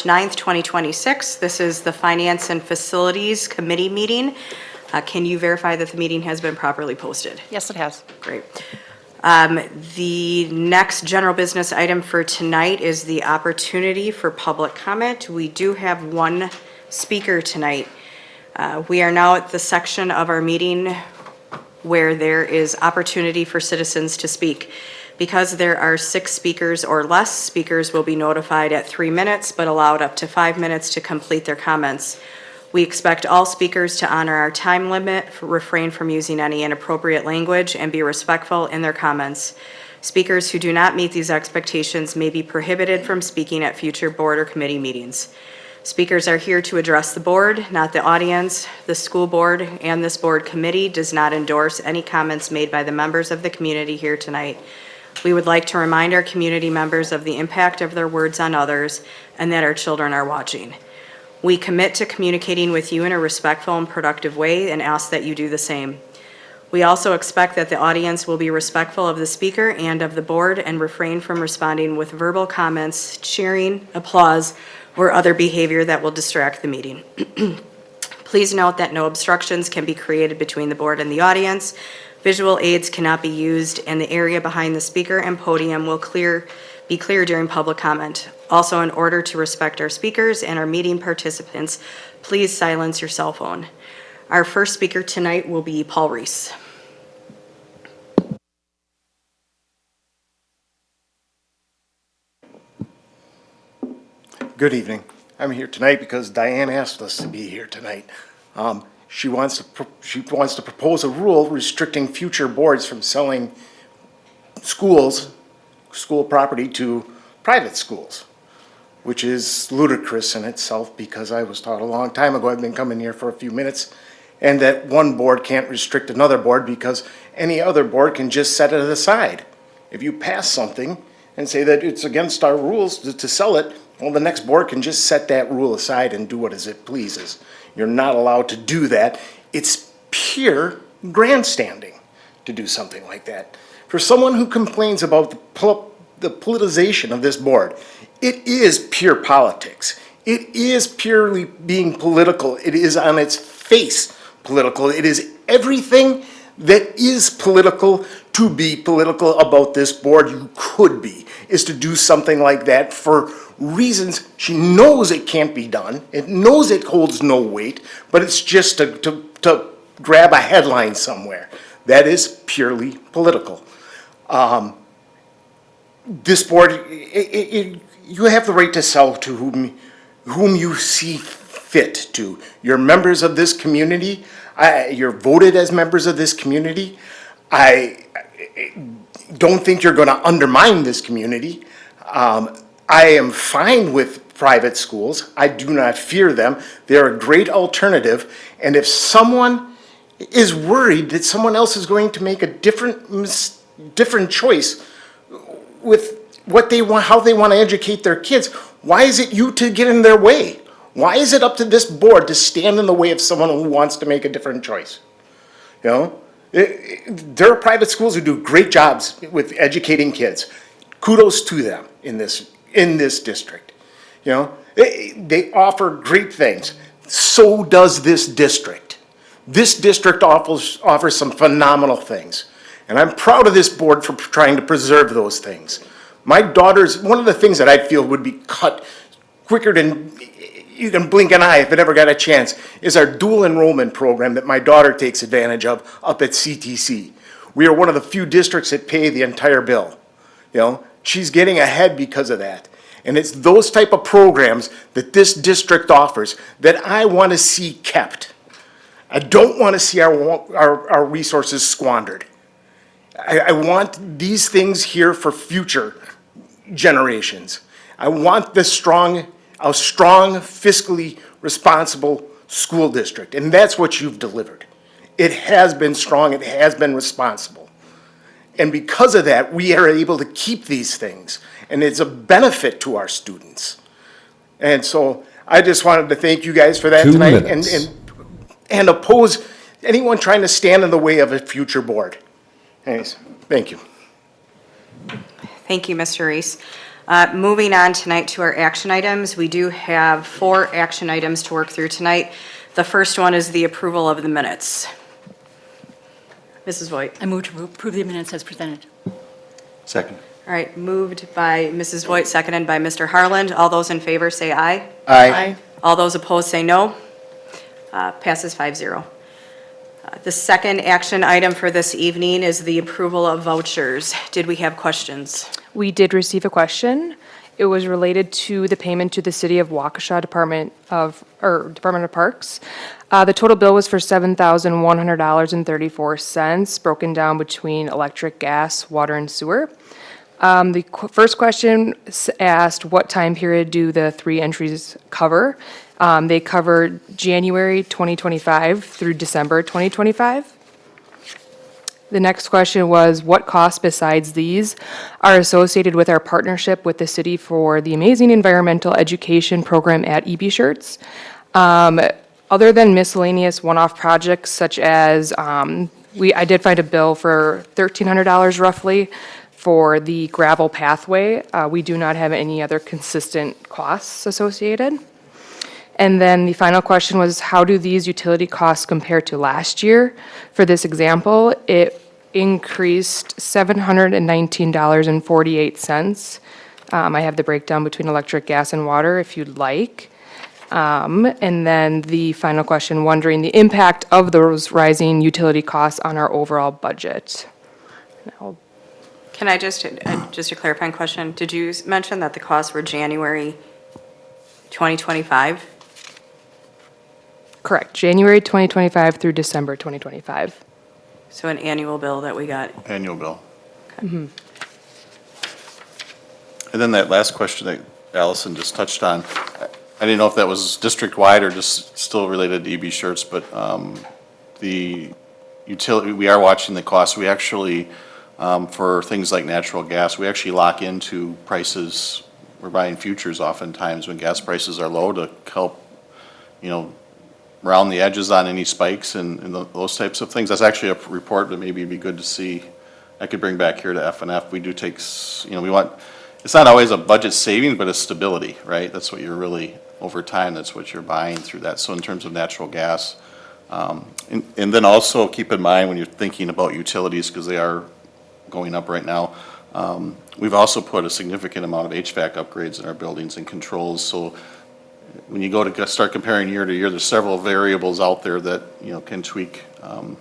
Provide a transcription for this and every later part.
9th, 2026. This is the Finance and Facilities Committee meeting. Can you verify that the meeting has been properly posted? Yes, it has. Great. The next general business item for tonight is the opportunity for public comment. We do have one speaker tonight. We are now at the section of our meeting where there is opportunity for citizens to speak. Because there are 6 speakers or less, speakers will be notified at 3 minutes, but allowed up to 5 minutes to complete their comments. We expect all speakers to honor our time limit, refrain from using any inappropriate language, and be respectful in their comments. Speakers who do not meet these expectations may be prohibited from speaking at future board or committee meetings. Speakers are here to address the board, not the audience. The school board and this board committee does not endorse any comments made by the members of the community here tonight. We would like to remind our community members of the impact of their words on others and that our children are watching. We commit to communicating with you in a respectful and productive way and ask that you do the same. We also expect that the audience will be respectful of the speaker and of the board and refrain from responding with verbal comments, cheering, applause, or other behavior that will distract the meeting. Please note that no obstructions can be created between the board and the audience. Visual aids cannot be used, and the area behind the speaker and podium will be clear during public comment. Also, in order to respect our speakers and our meeting participants, please silence your cell phone. Our first speaker tonight will be Paul Reese. Good evening. I'm here tonight because Diane asked us to be here tonight. She wants to propose a rule restricting future boards from selling school property to private schools, which is ludicrous in itself because I was taught a long time ago, I've been coming here for a few minutes, and that one board can't restrict another board because any other board can just set it aside. If you pass something and say that it's against our rules to sell it, well, the next board can just set that rule aside and do what as it pleases. You're not allowed to do that. It's pure grandstanding to do something like that. For someone who complains about the politicization of this board, it is pure politics. It is purely being political. It is on its face political. It is everything that is political to be political about this board. You could be, is to do something like that for reasons she knows it can't be done. It knows it holds no weight, but it's just to grab a headline somewhere. That is purely political. This board, you have the right to sell to whom you see fit to. You're members of this community. You're voted as members of this community. I don't think you're going to undermine this community. I am fine with private schools. I do not fear them. They're a great alternative. And if someone is worried that someone else is going to make a different choice with what they want, how they want to educate their kids, why is it you to get in their way? Why is it up to this board to stand in the way of someone who wants to make a different choice? You know, there are private schools who do great jobs with educating kids. Kudos to them in this district. You know, they offer great things. So does this district. This district offers some phenomenal things. And I'm proud of this board for trying to preserve those things. My daughter's, one of the things that I feel would be cut quicker than you can blink an eye if it ever got a chance, is our dual enrollment program that my daughter takes advantage of up at CTC. We are one of the few districts that pay the entire bill. You know, she's getting ahead because of that. And it's those type of programs that this district offers that I want to see kept. I don't want to see our resources squandered. I want these things here for future generations. I want a strong, fiscally responsible school district, and that's what you've delivered. It has been strong, it has been responsible. And because of that, we are able to keep these things, and it's a benefit to our students. And so I just wanted to thank you guys for that 2 tonight minutes. and oppose anyone trying to stand in the way of a future board. Anyways, thank you. Thank you, Mr. Reese. Moving on tonight to our action items, we do have 4 action items to work through tonight. The first one is the approval of the minutes. Mrs. Voigt. I move to approve the minutes as presented. Second. All right, moved by Mrs. Voigt, seconded by Mr. Harland. All those in favor say aye. Aye. All those opposed say no. Passes 5-0. The second action item for this evening is the approval of vouchers. Did we have questions? We did receive a question. It was related to the payment to the City of Waukesha Department of Parks. The total bill was for $7,100.34, broken down between electric, gas, water, and sewer. The first question asked, what time period do the 3 entries cover? They cover January 2025 through December 2025. The next question was, what costs besides these are associated with our partnership with the city for the amazing environmental education program at EB Shirts? Other than miscellaneous one-off projects such as, I did find a bill for $1,300 roughly for the gravel pathway. We do not have any other consistent costs associated. And then the final question was, how do these utility costs compare to last year? For this example, it increased $719.48. I have the breakdown between electric, gas, and water if you'd like. And then the final question, wondering the impact of those rising utility costs on our overall budget. Can I just a clarifying question, did you mention that the costs were January 2025? Correct, January 2025 through December 2025. So an annual bill that we got. Annual bill. And then that last question that Allison just touched on, I didn't know if that was district-wide or just still related to EB Shirts, but the utility, we are watching the costs. We actually, for things like natural gas, we actually lock into prices. We're buying futures oftentimes when gas prices are low to help, round the edges on any spikes and those types of things. That's actually a report that maybe it'd be good to see. I could bring back here to F&F. We do take, we want, it's not always a budget saving, but a stability, right? That's what you're really, over time, that's what you're buying through that. So in terms of natural gas, and then also keep in mind when you're thinking about utilities, because they are going up right now, we've also put a significant amount of HVAC upgrades in our buildings and controls. So when you go to start comparing year to year, there's several variables out there that, can tweak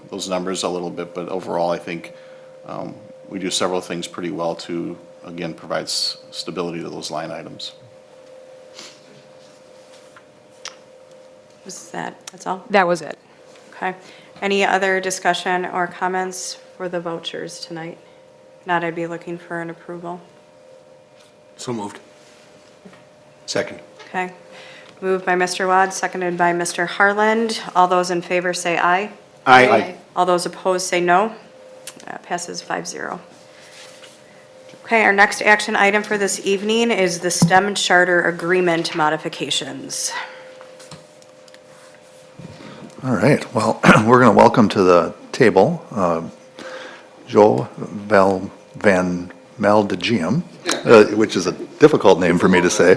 those numbers a little bit. But overall, I think we do several things pretty well to, again, provide stability to those line items. That's all? That was it. Okay. Any other discussion or comments for the vouchers tonight? If not, I'd be looking for an approval. So moved. Second. Okay. Moved by Mr. Wad, seconded by Mr. Harland. All those in favor say aye. Aye. All those opposed say no. Passes 5-0. Okay, our next action item for this evening is the STEM Charter Agreement modifications. All right, well, we're going to welcome to the table Joe Van Maldegium, which is a difficult name for me to say.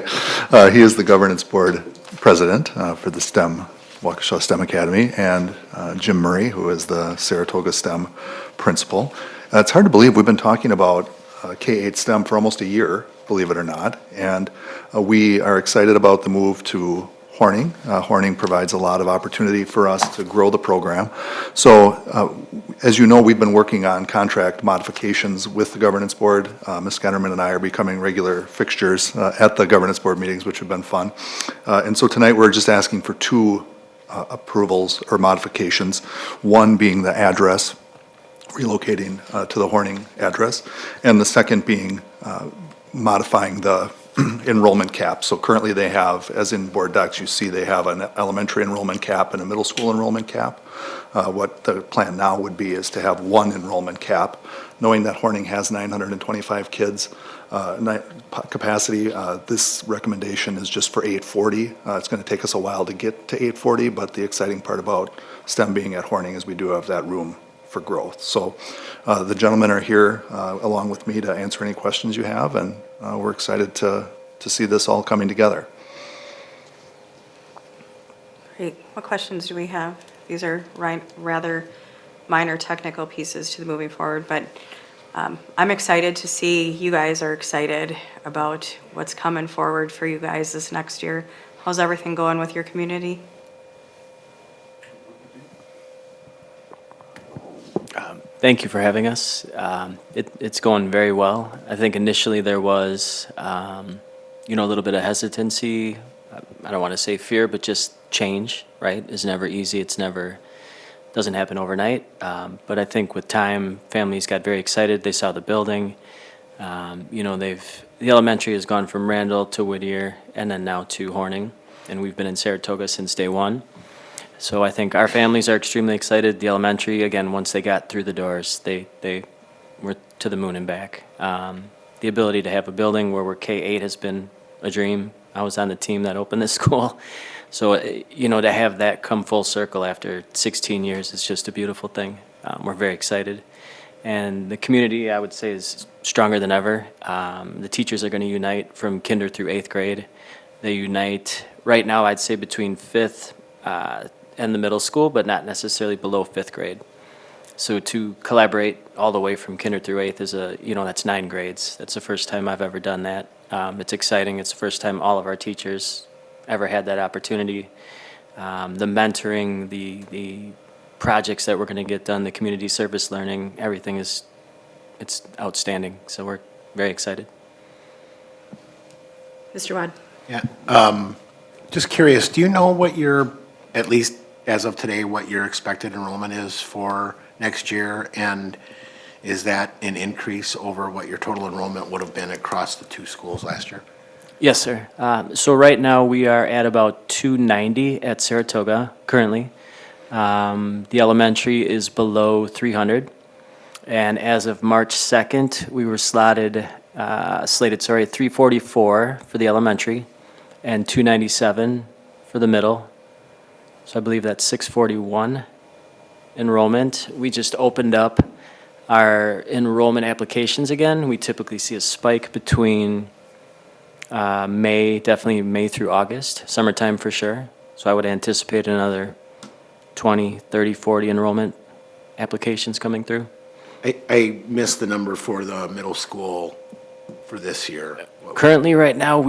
He is the governance board president for the Waukesha STEM Academy, and Jim Murray, who is the Saratoga STEM principal. It's hard to believe we've been talking about K-8 STEM for almost a year, believe it or not, and we are excited about the move to Horning. Horning provides a lot of opportunity for us to grow the program. So, as you know, we've been working on contract modifications with the governance board. Ms. Skennerman and I are becoming regular fixtures at the governance board meetings, which have been fun. And so tonight we're just asking for 2 approvals or modifications, one being the address, relocating to the Horning address, and the second being modifying the enrollment cap. So currently they have, as in board docs, you see they have an elementary enrollment cap and a middle school enrollment cap. What the plan now would be is to have 1 enrollment cap, knowing that Horning has 925 kids capacity. This recommendation is just for 840. It's going to take us a while to get to 840, but the exciting part about STEM being at Horning is we do have that room for growth. So the gentlemen are here along with me to answer any questions you have, and we're excited to see this all coming together. Great. What questions do we have? These are rather minor technical pieces to the moving forward, but I'm excited to see you guys are excited about what's coming forward for you guys this next year. How's everything going with your community? Thank you for having us. It's going very well. I think initially there was, a little bit of hesitancy. I don't want to say fear, but just change, right? Is never easy. Doesn't happen overnight. But I think with time, families got very excited. They saw the building. The elementary has gone from Randall to Whittier and then now to Horning. And we've been in Saratoga since day one. So I think our families are extremely excited. The elementary, again, once they got through the doors, they were to the moon and back. The ability to have a building where we're K-8 has been a dream. I was on the team that opened this school. So, to have that come full circle after 16 years is just a beautiful thing. We're very excited. And the community, I would say, is stronger than ever. The teachers are going to unite from kinder through 8th grade. They unite right now, I'd say, between 5th and the middle school, but not necessarily below 5th grade. So to collaborate all the way from kinder through 8th is that's 9 grades. That's the first time I've ever done that. It's exciting. It's the first time all of our teachers ever had that opportunity. The mentoring, the projects that we're going to get done, the community service learning, everything it's outstanding. So we're very excited. Mr. Wad? Yeah. Just curious, do you know what your, at least as of today, what your expected enrollment is for next year? And is that an increase over what your total enrollment would have been across the 2 schools last year? Yes, sir. So right now we are at about 290 at Saratoga currently. The elementary is below 300. And as of March 2nd, we were slated 344 for the elementary and 297 for the middle. So I believe that's 641 enrollment. We just opened up our enrollment applications again. We typically see a spike between definitely May through August, summertime for sure. So I would anticipate another 20, 30, 40 enrollment applications coming through. I missed the number for the middle school for this year. Currently, right now,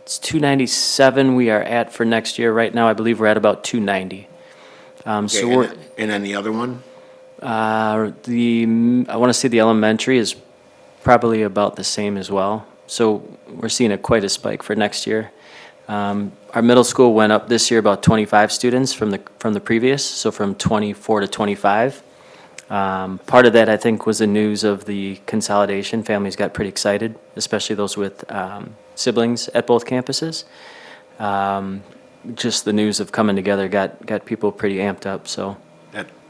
it's 297 we are at for next year. Right now, I believe we're at about 290. So we're, and then the other one? I want to say the elementary is probably about the same as well. So we're seeing quite a spike for next year. Our middle school went up this year about 25 students from the previous, so from 24 to 25. Part of that, I think, was the news of the consolidation. Families got pretty excited, especially those with siblings at both campuses. Just the news of coming together got people pretty amped up. So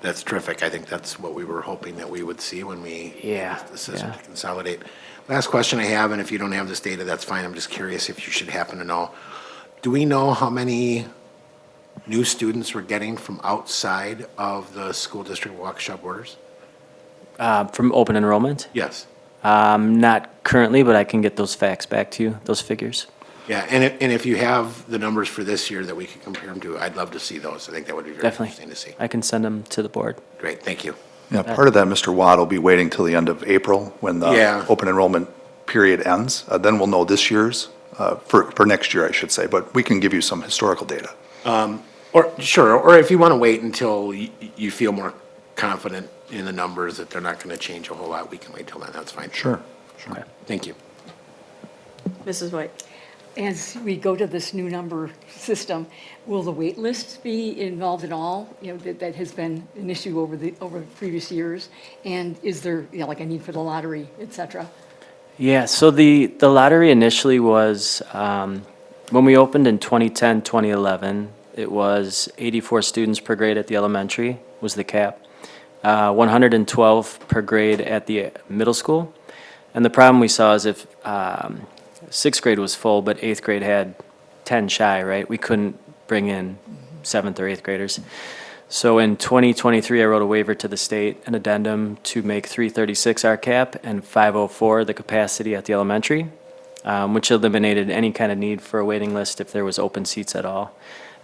That's terrific. I think that's what we were hoping that we would see when we made the decision to consolidate. Last question I have, and if you don't have this data, that's fine. I'm just curious if you should happen to know. Do we know how many new students we're getting from outside of the school district Waukesha borders? from open enrollment, Yes. not currently, but I can get those facts back to you, those figures. Yeah, and if you have the numbers for this year that we could compare them to, I'd love to see those. I think that would be very Definitely. interesting to see. I can send them to the board. Great, thank you. Yeah, part of that, Mr. Watt, will be waiting till the end of April when Yeah. the open enrollment period ends. Then we'll know this year's, for next year, I should say, but we can give you some historical data. Or, sure, or if you want to wait until you feel more confident in the numbers that they're not going to change a whole lot, we can wait till then, that's fine. Sure. Okay. Thank you. Mrs. White? As we go to this new number system, will the wait list be involved at all? You know, that has been an issue over previous years? And is there, like a need for the lottery, et cetera? Yeah, so the lottery initially was, when we opened in 2010, 2011, it was 84 students per grade at the elementary was the cap, 112 per grade at the middle school. And the problem we saw is if 6th grade was full, but 8th grade had 10 shy, right? We couldn't bring in 7th or 8th graders. So in 2023, I wrote a waiver to the state, an addendum to make 336 our cap and 504 the capacity at the elementary, which eliminated any kind of need for a waiting list if there was open seats at all.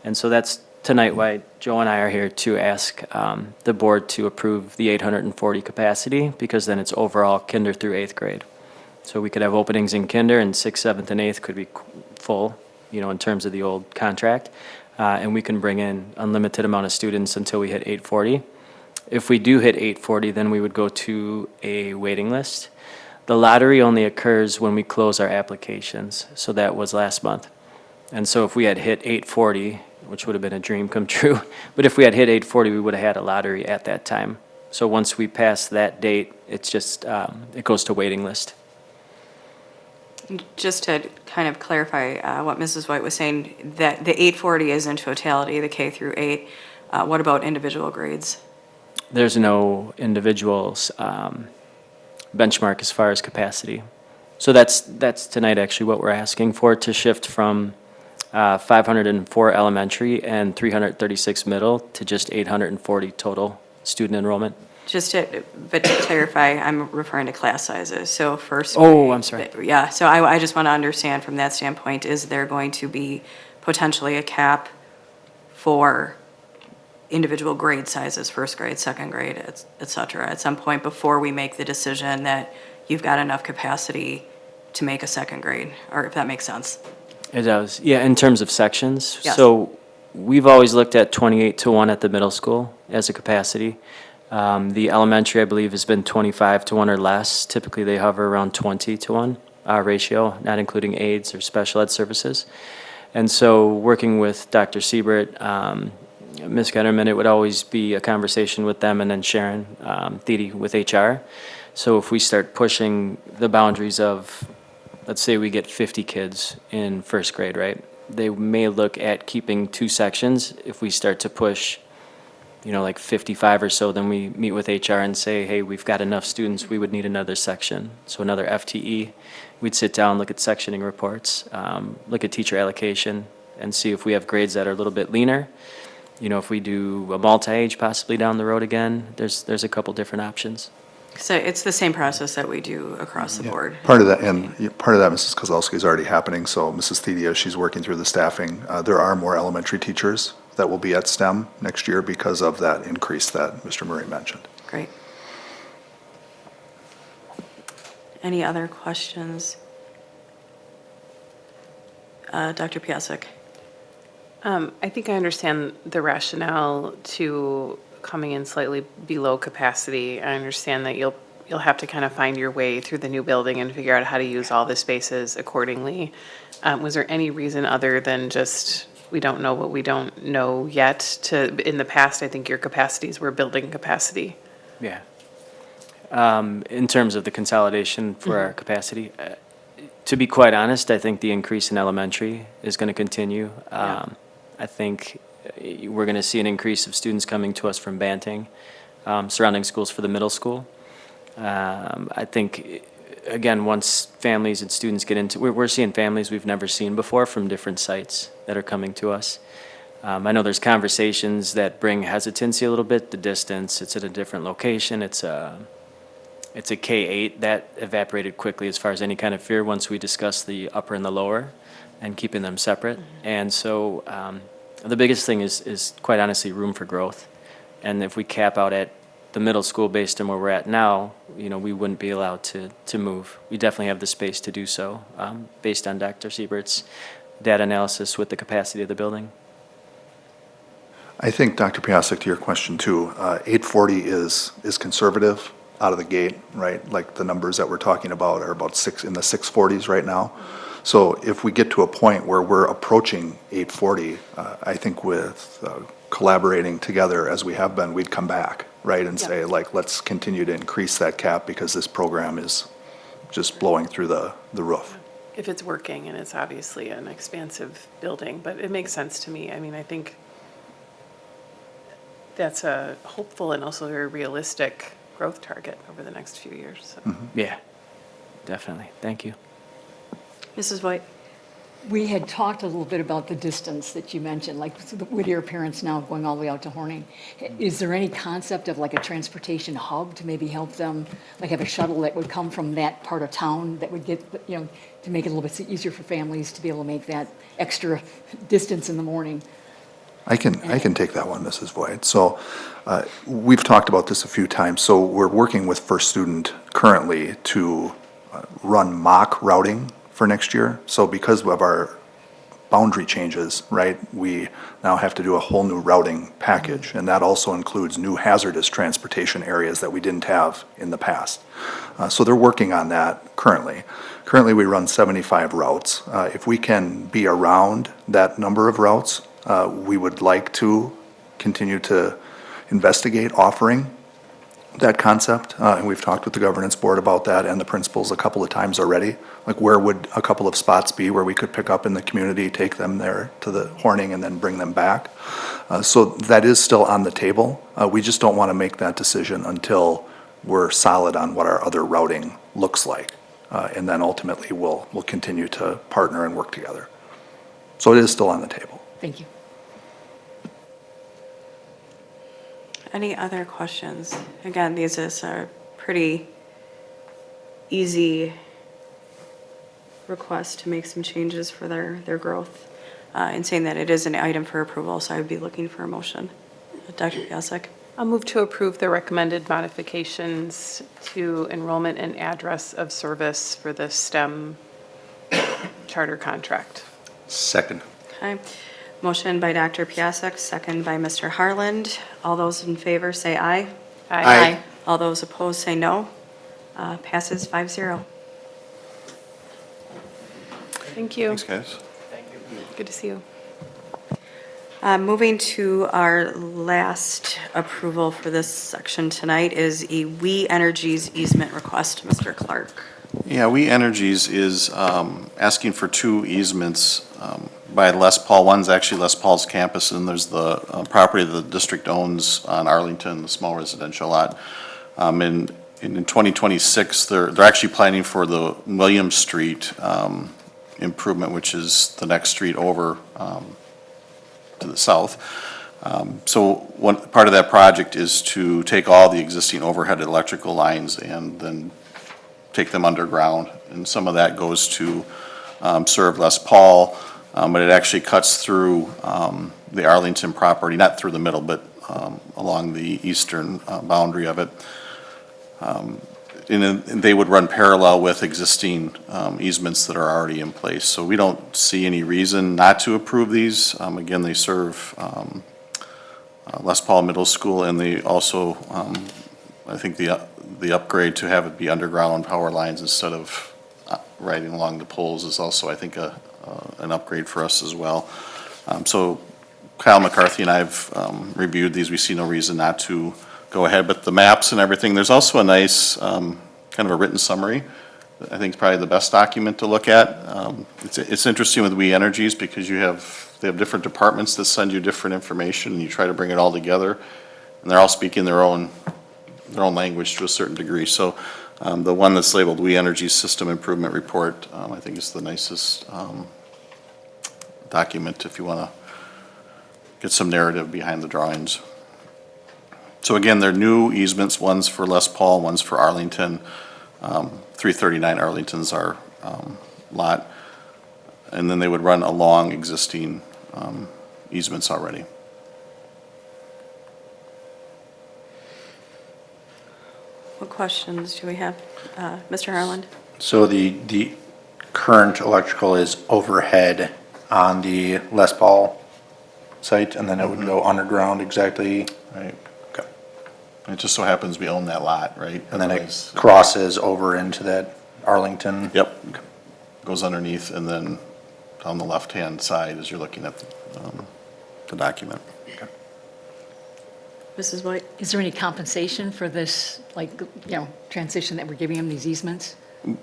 And so that's tonight why Joe and I are here to ask the board to approve the 840 capacity, because then it's overall kinder through eighth grade. So we could have openings in kinder, and sixth, seventh, and eighth could be full, in terms of the old contract. And we can bring in unlimited amount of students until we hit 840. If we do hit 840, then we would go to a waiting list. The lottery only occurs when we close our applications, so that was last month. And so if we had hit 840, which would have been a dream come true, but if we had hit 840, we would have had a lottery at that time. So once we pass that date, it's just, it goes to waiting list. Just to kind of clarify what Mrs. White was saying, that the 840 is in totality, the K through 8. What about individual grades? There's no individuals benchmark as far as capacity. So that's tonight actually what we're asking for, to shift from 504 elementary and 336 middle to just 840 total student enrollment. But to clarify, I'm referring to class sizes, so first. Oh, I'm sorry. Yeah, so I just want to understand from that standpoint, is there going to be potentially a cap for individual grade sizes, first grade, second grade, et cetera, at some point before we make the decision that you've got enough capacity to make a second grade, or if that makes sense? It does, yeah, in terms of sections. Yes. So we've always looked at 28-1 at the middle school as a capacity. The elementary, I believe, has been 25-1 or less. Typically, they hover around 20-1 ratio, not including aides or special ed services. And so working with Dr. Siebert, Ms. Getterman, it would always be a conversation with them, and then Sharon Thede with HR. So if we start pushing the boundaries of, let's say we get 50 kids in first grade, right? They may look at keeping 2 sections. If we start to push, like 55 or so, then we meet with HR and say, hey, we've got enough students, we would need another section. So another FTE. We'd sit down, look at sectioning reports, look at teacher allocation, and see if we have grades that are a little bit leaner. If we do a multi-age possibly down the road again, there's a couple different options. So it's the same process that we do across the board. Part of that, Mrs. Kozlowski, is already happening. So Mrs. Thedia, she's working through the staffing. There are more elementary teachers that will be at STEM next year because of that increase that Mr. Murray mentioned. Great. Any other questions? Dr. Piasek? I think I understand the rationale to coming in slightly below capacity. I understand that you'll have to kind of find your way through the new building and figure out how to use all the spaces accordingly. Was there any reason other than just we don't know what we don't know yet? In the past, I think your capacities were building capacity. Yeah. In terms of the consolidation for our capacity, to be quite honest, I think the increase in elementary is going to continue. I think we're going to see an increase of students coming to us from Banting, surrounding schools for the middle school. I think, again, once families and students get into, we're seeing families we've never seen before from different sites that are coming to us. I know there's conversations that bring hesitancy a little bit, the distance, it's at a different location, it's a K-8, that evaporated quickly as far as any kind of fear once we discussed the upper and the lower and keeping them separate. And so the biggest thing is quite honestly room for growth. And if we cap out at the middle school based on where we're at now, we wouldn't be allowed to move. We definitely have the space to do so based on Dr. Siebert's data analysis with the capacity of the building. I think, Dr. Piasek, to your question too, 840 is conservative out of the gate, right? Like the numbers that we're talking about are about in the 640s right now. So if we get to a point where we're approaching 840, I think with collaborating together as we have been, we'd come back, right? And say, let's continue to increase that cap because this program is just blowing through the roof. If it's working, and it's obviously an expansive building, but it makes sense to me. I mean, I think that's a hopeful and also very realistic growth target over the next few years. So. Yeah, definitely. Thank you. Mrs. White? We had talked a little bit about the distance that you mentioned, like the Whittier parents now going all the way out to Horning. Is there any concept of like a transportation hub to maybe help them, like have a shuttle that would come from that part of town that would get, to make it a little bit easier for families to be able to make that extra distance in the morning? I can take that one, Mrs. Voigt. So, we've talked about this a few times. So we're working with First Student currently to run mock routing for next year. So because of our boundary changes, right, we now have to do a whole new routing package. And that also includes new hazardous transportation areas that we didn't have in the past. So they're working on that currently. Currently, we run 75 routes. If we can be around that number of routes, we would like to continue to investigate offering that concept, and we've talked with the governance board about that and the principals a couple of times already. Like, where would a couple of spots be where we could pick up in the community, take them there to the Horning, and then bring them back? So that is still on the table. We just don't want to make that decision until we're solid on what our other routing looks like. And then ultimately, we'll continue to partner and work together. So it is still on the table. Thank you. Any other questions? Again, these is a pretty easy request to make some changes for their growth. And saying that it is an item for approval, so I would be looking for a motion. Dr. Piasek? I'll move to approve the recommended modifications to enrollment and address of service for the STEM charter contract. Second. Okay. Motion by Dr. Piasek, second by Mr. Harland. All those in favor say aye. Aye. All those opposed say no. Passes 5-0. Thank you. Thanks, guys. Good to see you. Moving to our last approval for this section tonight is a We Energies easement request, Mr. Clark. Yeah, We Energies is asking for 2 easements by Les Paul. One's actually Les Paul's campus, and there's the property that the district owns on Arlington, the small residential lot. In 2026, they're actually planning for the William Street improvement, which is the next street over to the south. So one part of that project is to take all the existing overhead electrical lines and then take them underground. And some of that goes to serve Les Paul, but it actually cuts through the Arlington property, not through the middle, but along the eastern boundary of it. And they would run parallel with existing easements that are already in place. So we don't see any reason not to approve these. Again, they serve Les Paul Middle School, and they also, I think the upgrade to have it be underground power lines instead of riding along the poles is also, I think, an upgrade for us as well. So Kyle McCarthy and I have reviewed these. We see no reason not to go ahead, but the maps and everything, there's also a nice kind of a written summary. I think it's probably the best document to look at. It's interesting with We Energies because they have different departments that send you different information, and you try to bring it all together, and they're all speaking their own language to a certain degree. So the one that's labeled We Energies System Improvement Report, I think is the nicest document if you want to get some narrative behind the drawings. So again, they're new easements. One's for Les Paul, one's for Arlington. 339 Arlington's our lot. And then they would run along existing easements already. What questions do we have? Mr. Harland? So the current electrical is overhead on the Les Paul site, and then it would go underground exactly, Right. okay. It just so happens we own that lot, right? And then it Otherwise- crosses over into that Arlington. Yep. Goes underneath, and then on the left-hand side as you're looking at the document. Mrs. White? Is there any compensation for this, like, transition that we're giving them, these easements?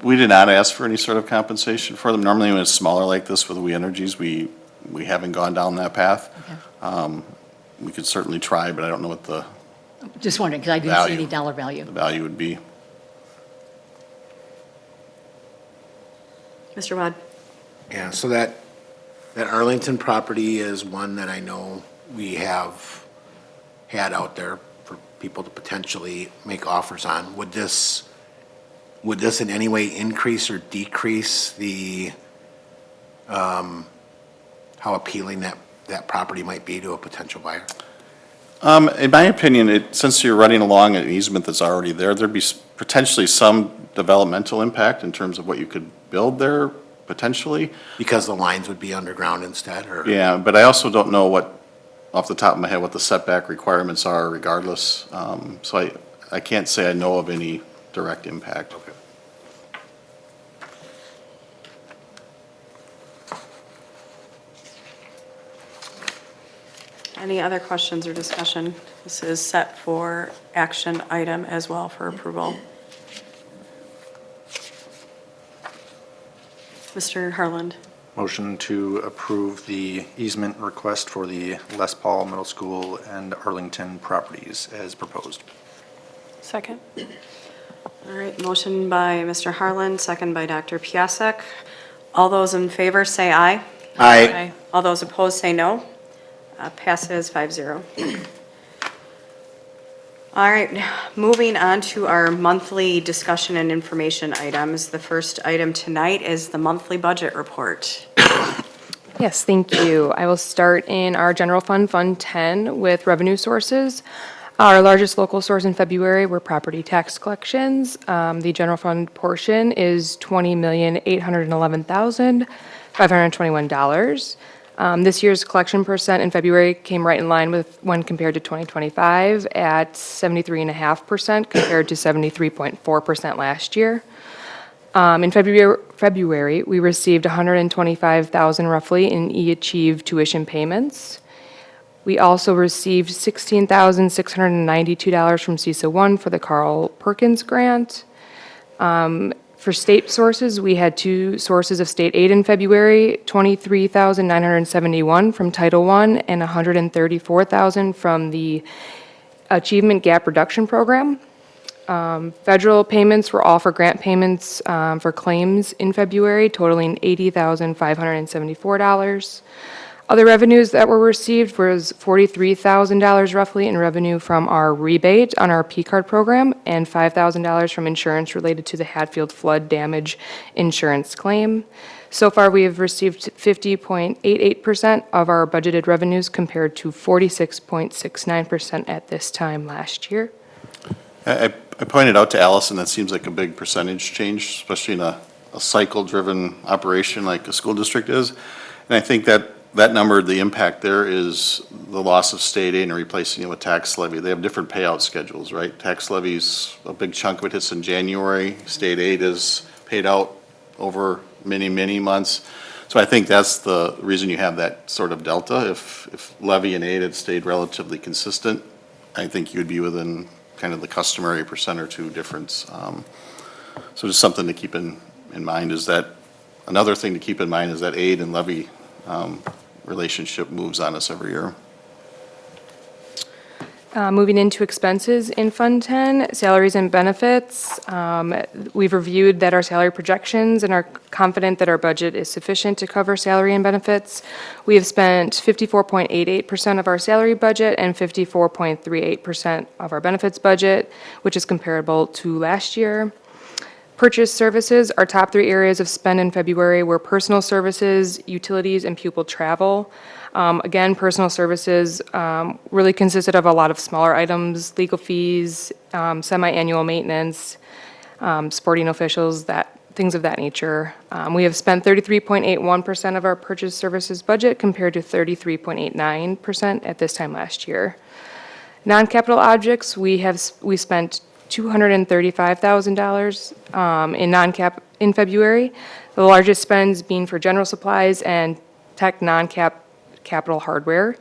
We did not ask for any sort of compensation for them. Normally, when it's smaller like this with We Energies, we haven't gone down that path. Okay. We could certainly try, but I don't know what the Just wondering, because I didn't see Value. any dollar value. value would be. Mr. Wad? Yeah, so that That Arlington property is one that I know we have had out there for people to potentially make offers on. Would this in any way increase or decrease the, how appealing that property might be to a potential buyer? In my opinion, since you're running along an easement that's already there, there'd be potentially some developmental impact in terms of what you could build there, potentially. Because the lines would be underground instead, or? Yeah, but I also don't know off the top of my head, what the setback requirements are regardless. So I can't say I know of any direct impact. Okay. Any other questions or discussion? This is set for action item as well for approval. Mr. Harland. Motion to approve the easement request for the Les Paul Middle School and Arlington properties as proposed. Second? All right, motion by Mr. Harland, second by Dr. Piasek. All those in favor say aye. Aye. All those opposed say no. Passes 5-0. All right, moving on to our monthly discussion and information items. The first item tonight is the monthly budget report. Yes, thank you. I will start in our general fund, Fund 10, with revenue sources. Our largest local source in February were property tax collections. The general fund portion is $20,811,521. This year's collection percent in February came right in line with when compared to 2025 at 73.5% compared to 73.4% last year. In February, we received $125,000 roughly in e-achieve tuition payments. We also received $16,692 from CISA 1 for the Carl Perkins grant. For state sources, we had two sources of state aid in February, $23,971 from Title I and $134,000 from the Achievement Gap Reduction Program. Federal payments were all for grant payments for claims in February, totaling $80,574. Other revenues that were received was $43,000 roughly in revenue from our rebate on our P-card program and $5,000 from insurance related to the Hatfield flood damage insurance claim. So far, we have received 50.88% of our budgeted revenues compared to 46.69% at this time last year. I pointed out to Allison, that seems like a big percentage change, especially in a cycle-driven operation like a school district is. And I think that number, the impact there is the loss of state aid and replacing it with tax levy. They have different payout schedules, right? Tax levies, a big chunk of it hits in January. State aid is paid out over many, many months. So I think that's the reason you have that sort of delta. If levy and aid had stayed relatively consistent, I think you'd be within kind of the customary percent or two difference. So just something to keep in mind is that, another thing to keep in mind is that aid and levy relationship moves on us every year. Moving into expenses in Fund 10, salaries and benefits. We've reviewed that our salary projections and are confident that our budget is sufficient to cover salary and benefits. We have spent 54.88% of our salary budget and 54.38% of our benefits budget, which is comparable to last year. Purchase services, our top three areas of spend in February were personal services, utilities, and pupil travel. Again, personal services really consisted of a lot of smaller items, legal fees, semi-annual maintenance, sporting officials, things of that nature. We have spent 33.81% of our purchase services budget compared to 33.89% at this time last year. Non-capital objects, we spent $235,000 in non-cap in February. The largest spends being for general supplies and tech non-capital hardware.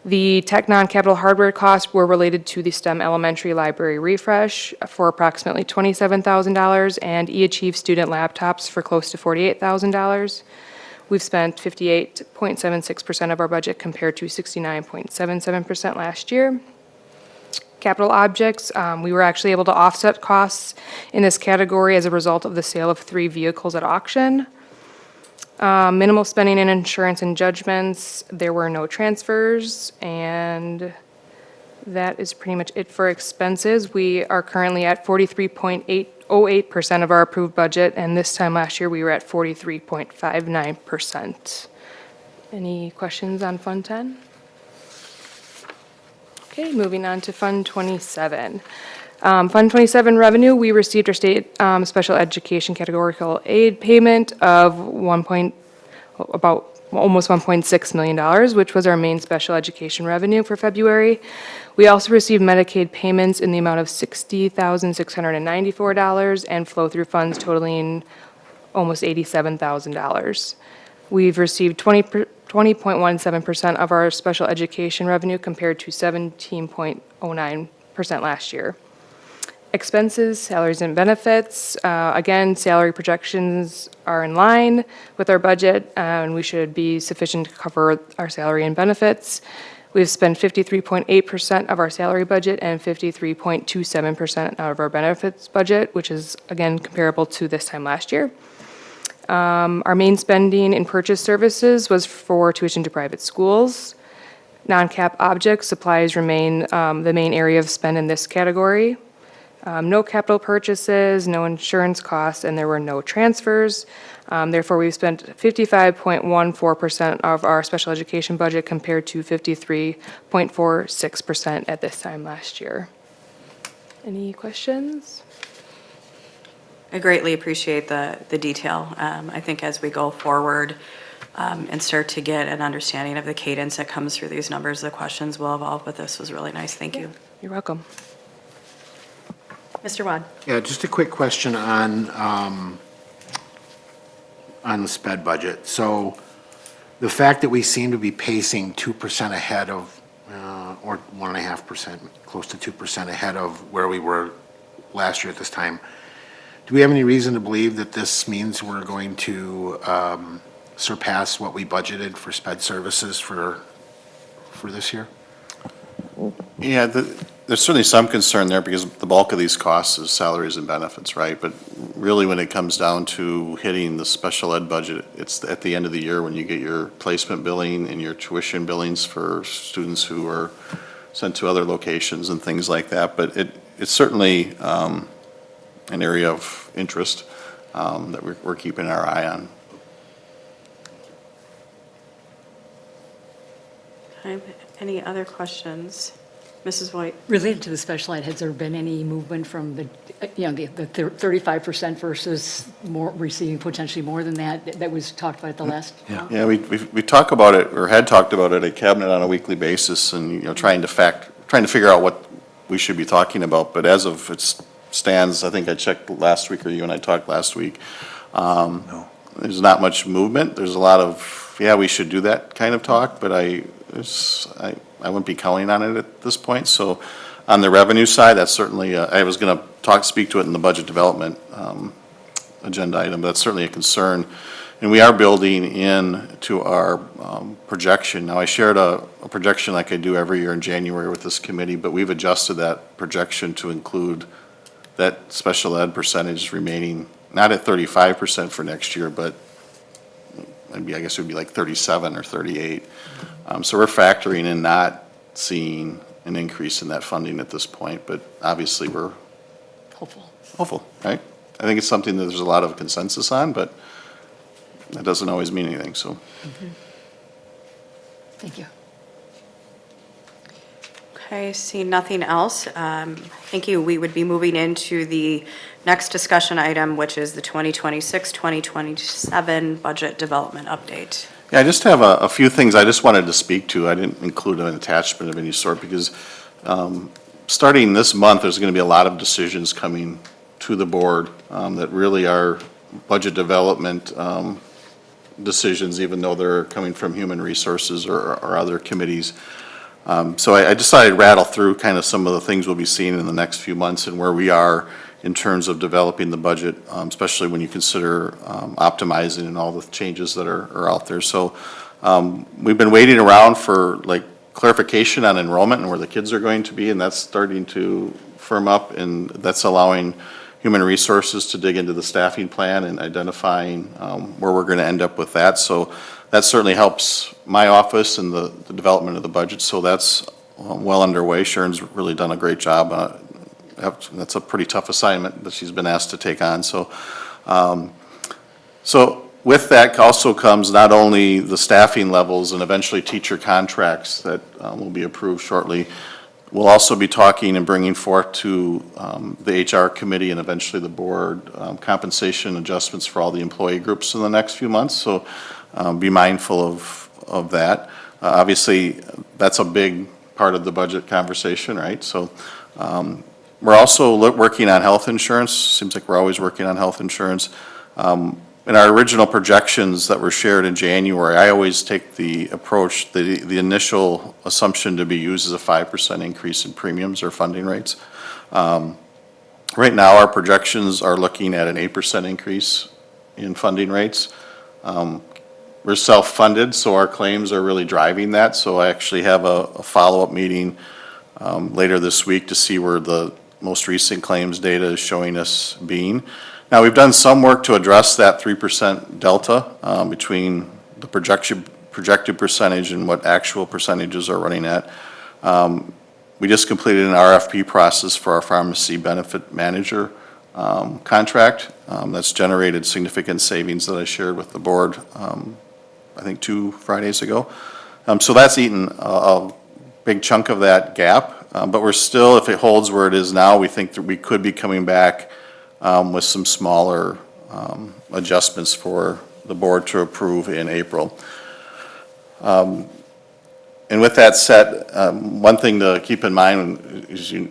The tech non-capital hardware costs were related to the STEM elementary library refresh for approximately $27,000 and eAchieve student laptops for close to $48,000. We've spent 58.76% of our budget compared to 69.77% last year. Capital objects, we were actually able to offset costs in this category as a result of the sale of 3 vehicles at auction. Minimal spending in insurance and judgments, there were no transfers, and that is pretty much it for expenses. We are currently at 43.808% of our approved budget, and this time last year, we were at 43.59%. Any questions on Fund 10? Okay, moving on to Fund 27. Fund 27 revenue, we received our state special education categorical aid payment of almost $1.6 million, which was our main special education revenue for February. We also received Medicaid payments in the amount of $60,694 and flow-through funds totaling almost $87,000. We've received 20.17% of our special education revenue compared to 17.09% last year. Expenses, salaries and benefits, again, salary projections are in line with our budget, and we should be sufficient to cover our salary and benefits. We've spent 53.8% of our salary budget and 53.27% out of our benefits budget, which is, again, comparable to this time last year. Our main spending in purchase services was for tuition to private schools. Non-cap objects, supplies remain the main area of spend in this category. No capital purchases, no insurance costs, and there were no transfers. Therefore, we've spent 55.14% of our special education budget compared to 53.46% at this time last year. Any questions? I greatly appreciate the detail. I think as we go forward and start to get an understanding of the cadence that comes through these numbers, the questions will evolve, but this was really nice. Thank you. You're welcome. Mr. Wad? Yeah, just a quick question on the sped budget. So the fact that we seem to be pacing 2% ahead of, or 1.5%, close to 2% ahead of where we were last year at this time, do we have any reason to believe that this means we're going to surpass what we budgeted for sped services for this year? Yeah, there's certainly some concern there because the bulk of these costs is salaries and benefits, right? But really, when it comes down to hitting the special ed budget, it's at the end of the year when you get your placement billing and your tuition billings for students who are sent to other locations and things like that. But it's certainly an area of interest that we're keeping our eye on. Okay, any other questions? Mrs. Voigt? Related to the special ed, has there been any movement from the 35% versus more, receiving potentially more than that was talked about at the last? Yeah, we talk about it, or had talked about it at Cabinet on a weekly basis and, trying to figure out what we should be talking about. But as of it stands, I think I checked last week, or you and I talked last week, there's not much movement. There's a lot of, we should do that kind of talk, but I wouldn't be counting on it at this point. So on the revenue side, that's certainly, I was going to speak to it in the budget development agenda item, but that's certainly a concern. And we are building in to our projection. Now, I shared a projection like I do every year in January with this committee, but we've adjusted that projection to include that special ed percentage remaining, not at 35% for next year, but maybe, I guess it would be like 37 or 38. So we're factoring in not seeing an increase in that funding at this point, but obviously we're hopeful, right? I think it's something that there's a lot of consensus on, but that doesn't always mean anything, so. Thank you. Okay, see nothing else. Thank you. We would be moving into the next discussion item, which is the 2026-2027 budget development update. Yeah, I just have a few things I just wanted to speak to. I didn't include an attachment of any sort because starting this month, there's going to be a lot of decisions coming to the board that really are budget development decisions, even though they're coming from human resources or other committees. So I decided to rattle through kind of some of the things we'll be seeing in the next few months and where we are in terms of developing the budget, especially when you consider optimizing and all the changes that are out there. So we've been waiting around for like clarification on enrollment and where the kids are going to be, and that's starting to firm up, and that's allowing human resources to dig into the staffing plan and identifying where we're going to end up with that. So that certainly helps my office and the development of the budget. So that's well underway. Sharon's really done a great job. That's a pretty tough assignment that she's been asked to take on. So with that also comes not only the staffing levels and eventually teacher contracts that will be approved shortly. We'll also be talking and bringing forth to the HR committee and eventually the board compensation adjustments for all the employee groups in the next few months. So be mindful of that. Obviously, that's a big part of the budget conversation, right? So we're also working on health insurance. Seems like we're always working on health insurance. In our original projections that were shared in January, I always take the approach, the initial assumption to be used is a 5% increase in premiums or funding rates. Right now, our projections are looking at an 8% increase in funding rates. We're self-funded, so our claims are really driving that. So I actually have a follow-up meeting later this week to see where the most recent claims data is showing us being. Now, we've done some work to address that 3% delta between the projected percentage and what actual percentages are running at. We just completed an RFP process for our pharmacy benefit manager contract. That's generated significant savings that I shared with the board, I think 2 Fridays ago. So that's eaten a big chunk of that gap. But we're still, if it holds where it is now, we think that we could be coming back with some smaller adjustments for the board to approve in April. And with that said, one thing to keep in mind is you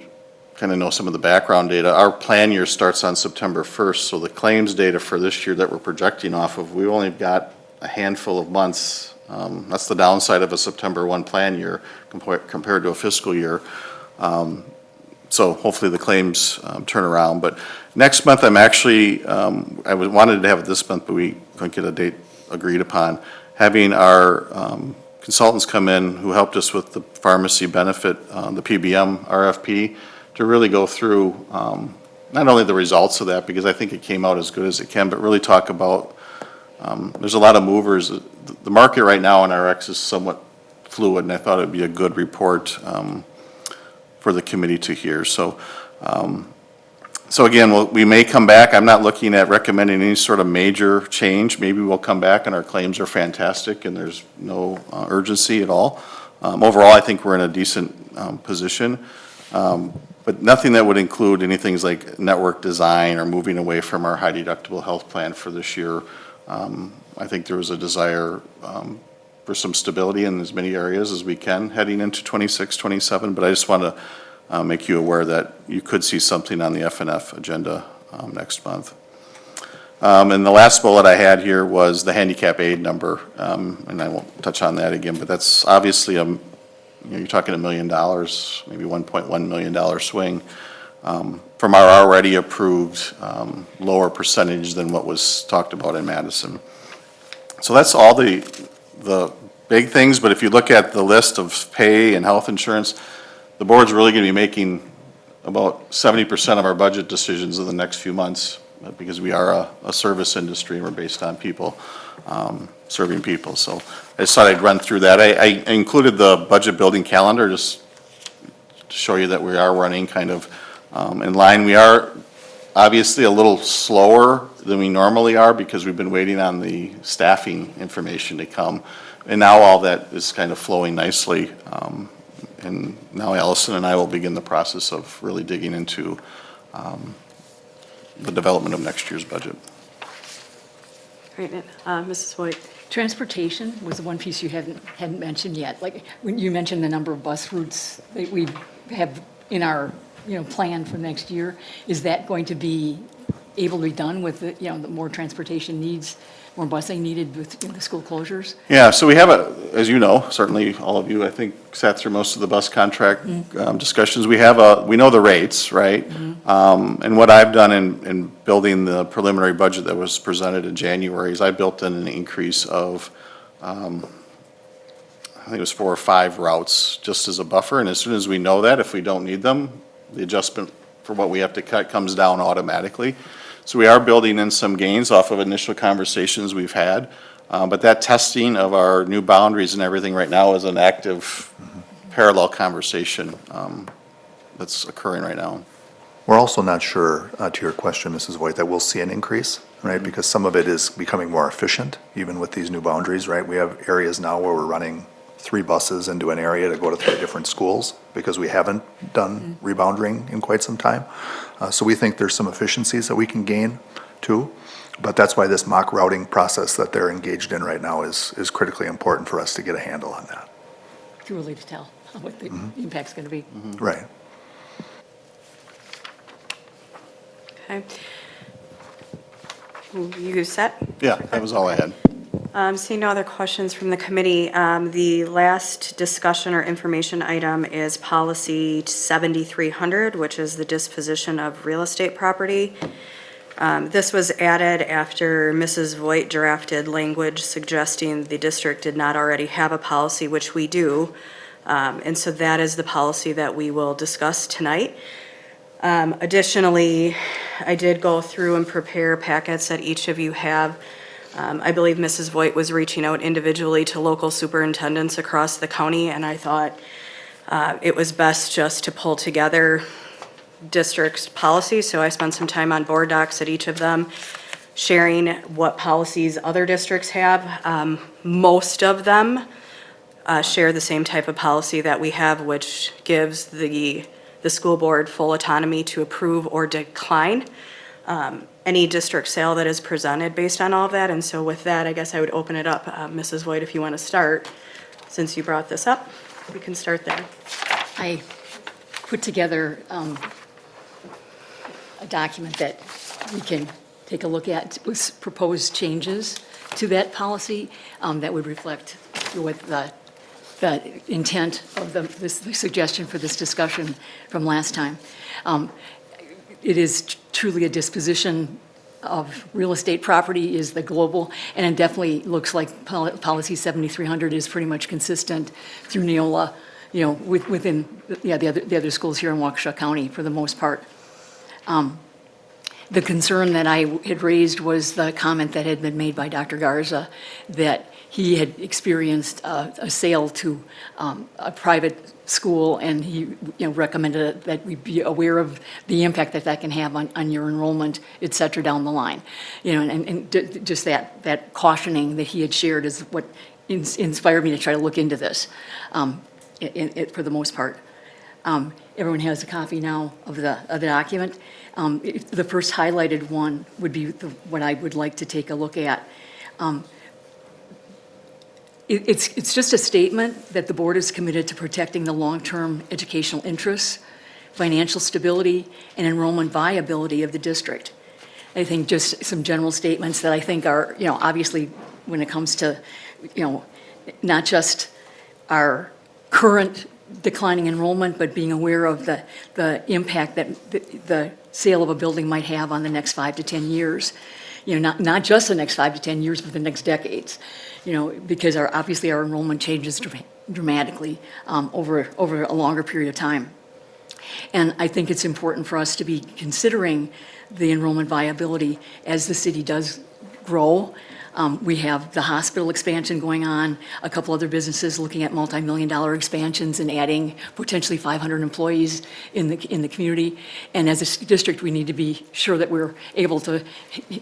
kind of know some of the background data. Our plan year starts on September 1st, so the claims data for this year that we're projecting off of, we've only got a handful of months. That's the downside of a September 1 plan year compared to a fiscal year. So hopefully the claims turn around. But next month, I'm actually, I wanted to have it this month, but we couldn't get a date agreed upon. Having our consultants come in who helped us with the pharmacy benefit, the PBM RFP, to really go through not only the results of that, because I think it came out as good as it can, but really talk about, there's a lot of movers. The market right now in RX is somewhat fluid, and I thought it'd be a good report for the committee to hear. So again, we may come back. I'm not looking at recommending any sort of major change. Maybe we'll come back and our claims are fantastic and there's no urgency at all. Overall, I think we're in a decent position. But nothing that would include anything like network design or moving away from our high deductible health plan for this year. I think there was a desire for some stability in as many areas as we can heading into 26, 27, but I just want to make you aware that you could see something on the FNF agenda next month. And the last bullet I had here was the handicap aid number, and I won't touch on that again, but that's obviously you're talking $1 million, maybe $1.1 million swing from our already approved lower percentage than what was talked about in Madison. So that's all the big things, but if you look at the list of pay and health insurance, the board's really going to be making about 70% of our budget decisions in the next few months because we are a service industry and we're based on people, serving people. So I just thought I'd run through that. I included the budget building calendar just to show you that we are running kind of in line. We are obviously a little slower than we normally are because we've been waiting on the staffing information to come. And now all that is kind of flowing nicely. And now Allison and I will begin the process of really digging into the development of next year's budget. Great. Mrs. White. Transportation was the one piece you hadn't mentioned yet. Like, when you mentioned the number of bus routes that we have in our, plan for next year, is that going to be able to be done with the, the more transportation needs, more busing needed with the school closures? Yeah, so we have as you know, certainly all of you, I think, sat through most of the bus contract discussions. We know the rates, right? And what I've done in building the preliminary budget that was presented in January is I built in an increase of, I think it was 4 or 5 routes just as a buffer. And as soon as we know that, if we don't need them, the adjustment for what we have to cut comes down automatically. So we are building in some gains off of initial conversations we've had. But that testing of our new boundaries and everything right now is an active parallel conversation that's occurring right now. We're also not sure, to your question, Mrs. Voigt, that we'll see an increase, right? Because some of it is becoming more efficient, even with these new boundaries, right? We have areas now where we're running 3 buses into an area to go to 3 different schools because we haven't done rebounding in quite some time. So we think there's some efficiencies that we can gain too. But that's why this mock routing process that they're engaged in right now is critically important for us to get a handle on that. Too early to tell what the impact's going to be. Right. Okay. You set? Yeah, that was all I had. Seeing no other questions from the committee, the last discussion or information item is policy 7300, which is the disposition of real estate property. This was added after Mrs. Voigt drafted language suggesting the district did not already have a policy, which we do. And so that is the policy that we will discuss tonight. Additionally, I did go through and prepare packets that each of you have. I believe Mrs. Voigt was reaching out individually to local superintendents across the county, and I thought it was best just to pull together district's policies. So I spent some time on board docs at each of them, sharing what policies other districts have. Most of them share the same type of policy that we have, which gives the school board full autonomy to approve or decline any district sale that is presented based on all of that. And so with that, I guess I would open it up. Mrs. Voigt, if you want to start, since you brought this up, we can start there. I put together a document that we can take a look at with proposed changes to that policy that would reflect what the intent of the suggestion for this discussion from last time. It is truly a disposition of real estate property is the global, and it definitely looks like policy 7300 is pretty much consistent through Neola, you know, within the other schools here in Waukesha County for the most part. The concern that I had raised was the comment that had been made by Dr. Garza that he had experienced a sale to a private school, and he, recommended that we be aware of the impact that can have on your enrollment, et cetera, down the line. Just that cautioning that he had shared is what inspired me to try to look into this for the most part. Everyone has a copy now of the document. The first highlighted one would be what I would like to take a look at. It's just a statement that the board is committed to protecting the long-term educational interests, financial stability, and enrollment viability of the district. I think just some general statements that I think are, obviously when it comes to, not just our current declining enrollment, but being aware of the impact that the sale of a building might have on the next 5 to 10 years. Not just the next 5 to 10 years, but the next decades. Because obviously our enrollment changes dramatically over a longer period of time. And I think it's important for us to be considering the enrollment viability as the city does grow. We have the hospital expansion going on, a couple other businesses looking at multi-million-dollar expansions and adding potentially 500 employees in the community. And as a district, we need to be sure that we're able to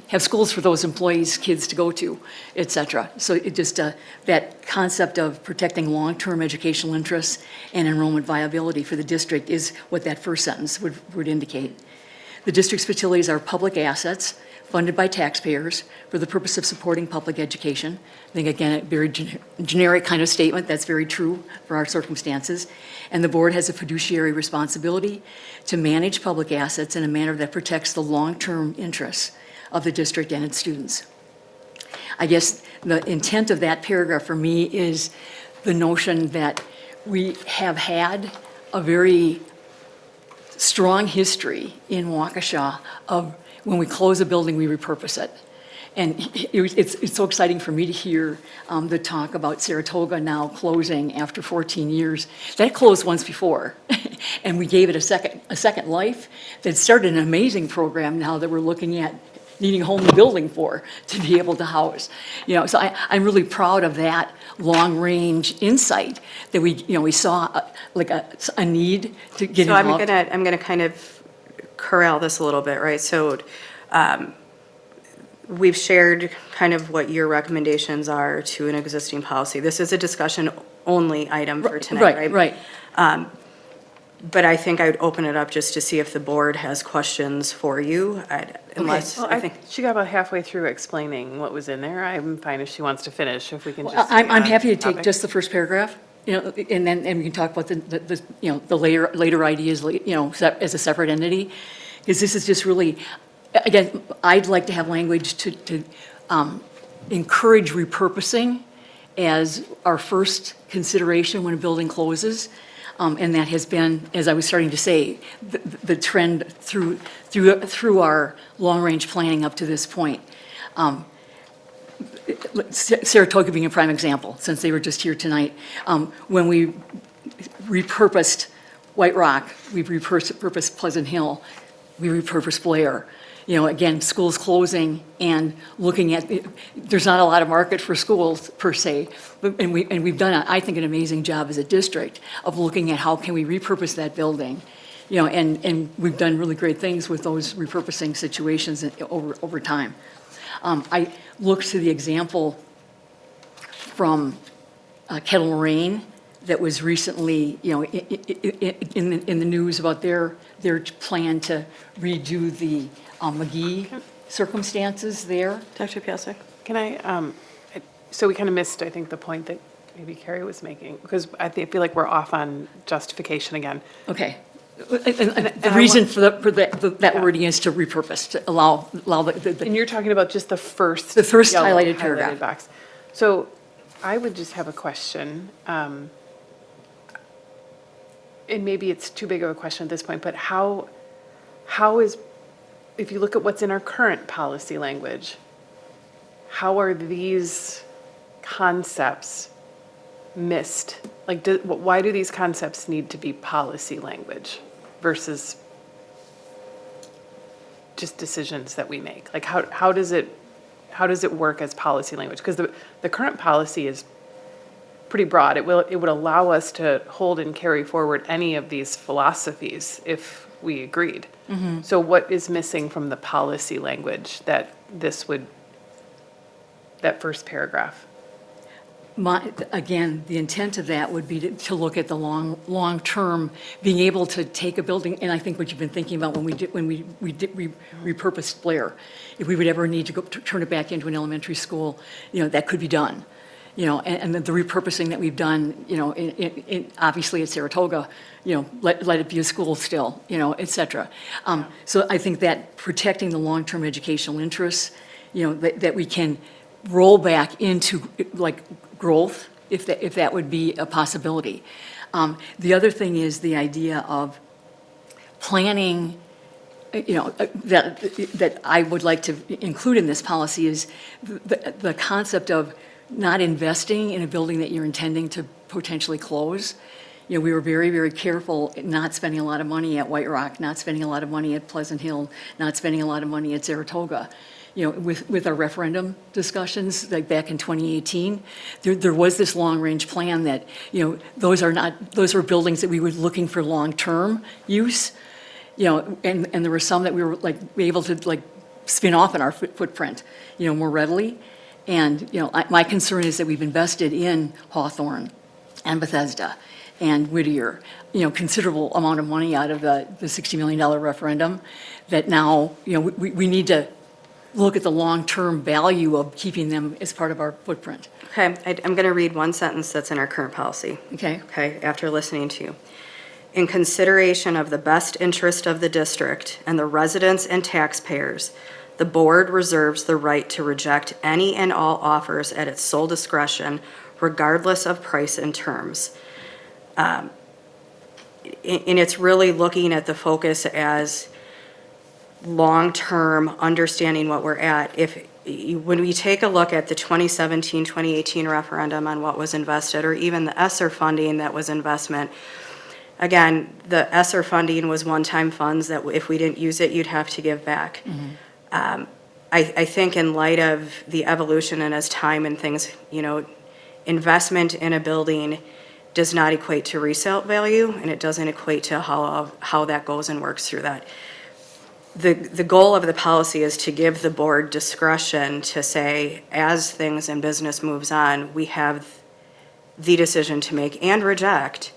have schools for those employees' kids to go to, et cetera. So it just that concept of protecting long-term educational interests and enrollment viability for the district is what that first sentence would indicate. The district's facilities are public assets funded by taxpayers for the purpose of supporting public education. I think, again, a very generic kind of statement that's very true for our circumstances. And the board has a fiduciary responsibility to manage public assets in a manner that protects the long-term interests of the district and its students. I guess the intent of that paragraph for me is the notion that we have had a very strong history in Waukesha of when we close a building, we repurpose it. It's so exciting for me to hear the talk about Saratoga now closing after 14 years. That closed once before, and we gave it a second life. That started an amazing program now that we're looking at needing a whole new building for, to be able to house. So I'm really proud of that long-range insight that we saw a need to get So involved. I'm gonna kind of corral this a little bit, right? So, we've shared kind of what your recommendations are to an existing policy. This is a discussion-only item for tonight, right? Right. But I think I would open it up just to see if the board has questions for you, unless, Well, I think. she got about halfway through explaining what was in there. I'm fine if she wants to finish, if we can Well, just. I'm happy to take topic. just the first paragraph, and we can talk about the later ideas, as a separate entity. Because this is just really, again, I'd like to have language to encourage repurposing as our first consideration when a building closes. And that has been, as I was starting to say, the trend through our long-range planning up to this point. Saratoga being a prime example, since they were just here tonight. When we repurposed White Rock, we repurposed Pleasant Hill, we repurposed Blair. Again, schools closing and looking at, there's not a lot of market for schools per se, and we've done, I think, an amazing job as a district of looking at how can we repurpose that building. And we've done really great things with those repurposing situations over time. I looked to the example from Kettle Moraine that was recently, in the news about their plan to redo the McGee circumstances there. Dr. Piasek? Can so we kind of missed, I think, the point that maybe Carrie was making, because feel like we're off on justification again. Okay. And the reason for that wording is to repurpose, to allow And you're talking about just the first. The first yellow highlighted paragraph. box. So I would just have a question. And maybe it's too big of a question at this point, but how is, if you look at what's in our current policy language, how are these concepts missed? Like, why do these concepts need to be policy language versus just decisions that we make? Like, how does it work as policy language? Because the current policy is pretty broad. It would allow us to hold and carry forward any of these philosophies if we agreed. Mm-hmm. So what is missing from the policy language that that first paragraph? Again, the intent of that would be to look at the long term, being able to take a building, and I think what you've been thinking about when we repurposed Blair, if we would ever need to turn it back into an elementary school, that could be done. And the repurposing that we've done, obviously at Saratoga, let it be a school still, et cetera. So I think that protecting the long-term educational interests, that we can roll back into like growth, if that would be a possibility. The other thing is the idea of planning, that I would like to include in this policy is the concept of not investing in a building that you're intending to potentially close. We were very, very careful not spending a lot of money at White Rock, not spending a lot of money at Pleasant Hill, not spending a lot of money at Saratoga. With our referendum discussions, like back in 2018, there was this long-range plan that, those were buildings that we were looking for long-term use, and there were some that we were able to spin off in our footprint, more readily. And, my concern is that we've invested in Hawthorne and Bethesda and Whittier, considerable amount of money out of the $60 million referendum, that now, we need to look at the long-term value of keeping them as part of our footprint. Okay, I'm going to read one sentence that's in our current policy. Okay? Okay, after listening to you. In consideration of the best interest of the district and the residents and taxpayers, the board reserves the right to reject any and all offers at its sole discretion, regardless of price and terms. And it's really looking at the focus as long-term, understanding what we're at. when we take a look at the 2017, 2018 referendum on what was invested, or even the ESSER funding that was investment, again, the ESSER funding was one-time funds that if we didn't use it, you'd have to give back. I think in light of the evolution and as time and things, investment in a building does not equate to resale value, and it doesn't equate to how that goes and works through that. The goal of the policy is to give the board discretion to say, as things in business moves on, we have the decision to make and reject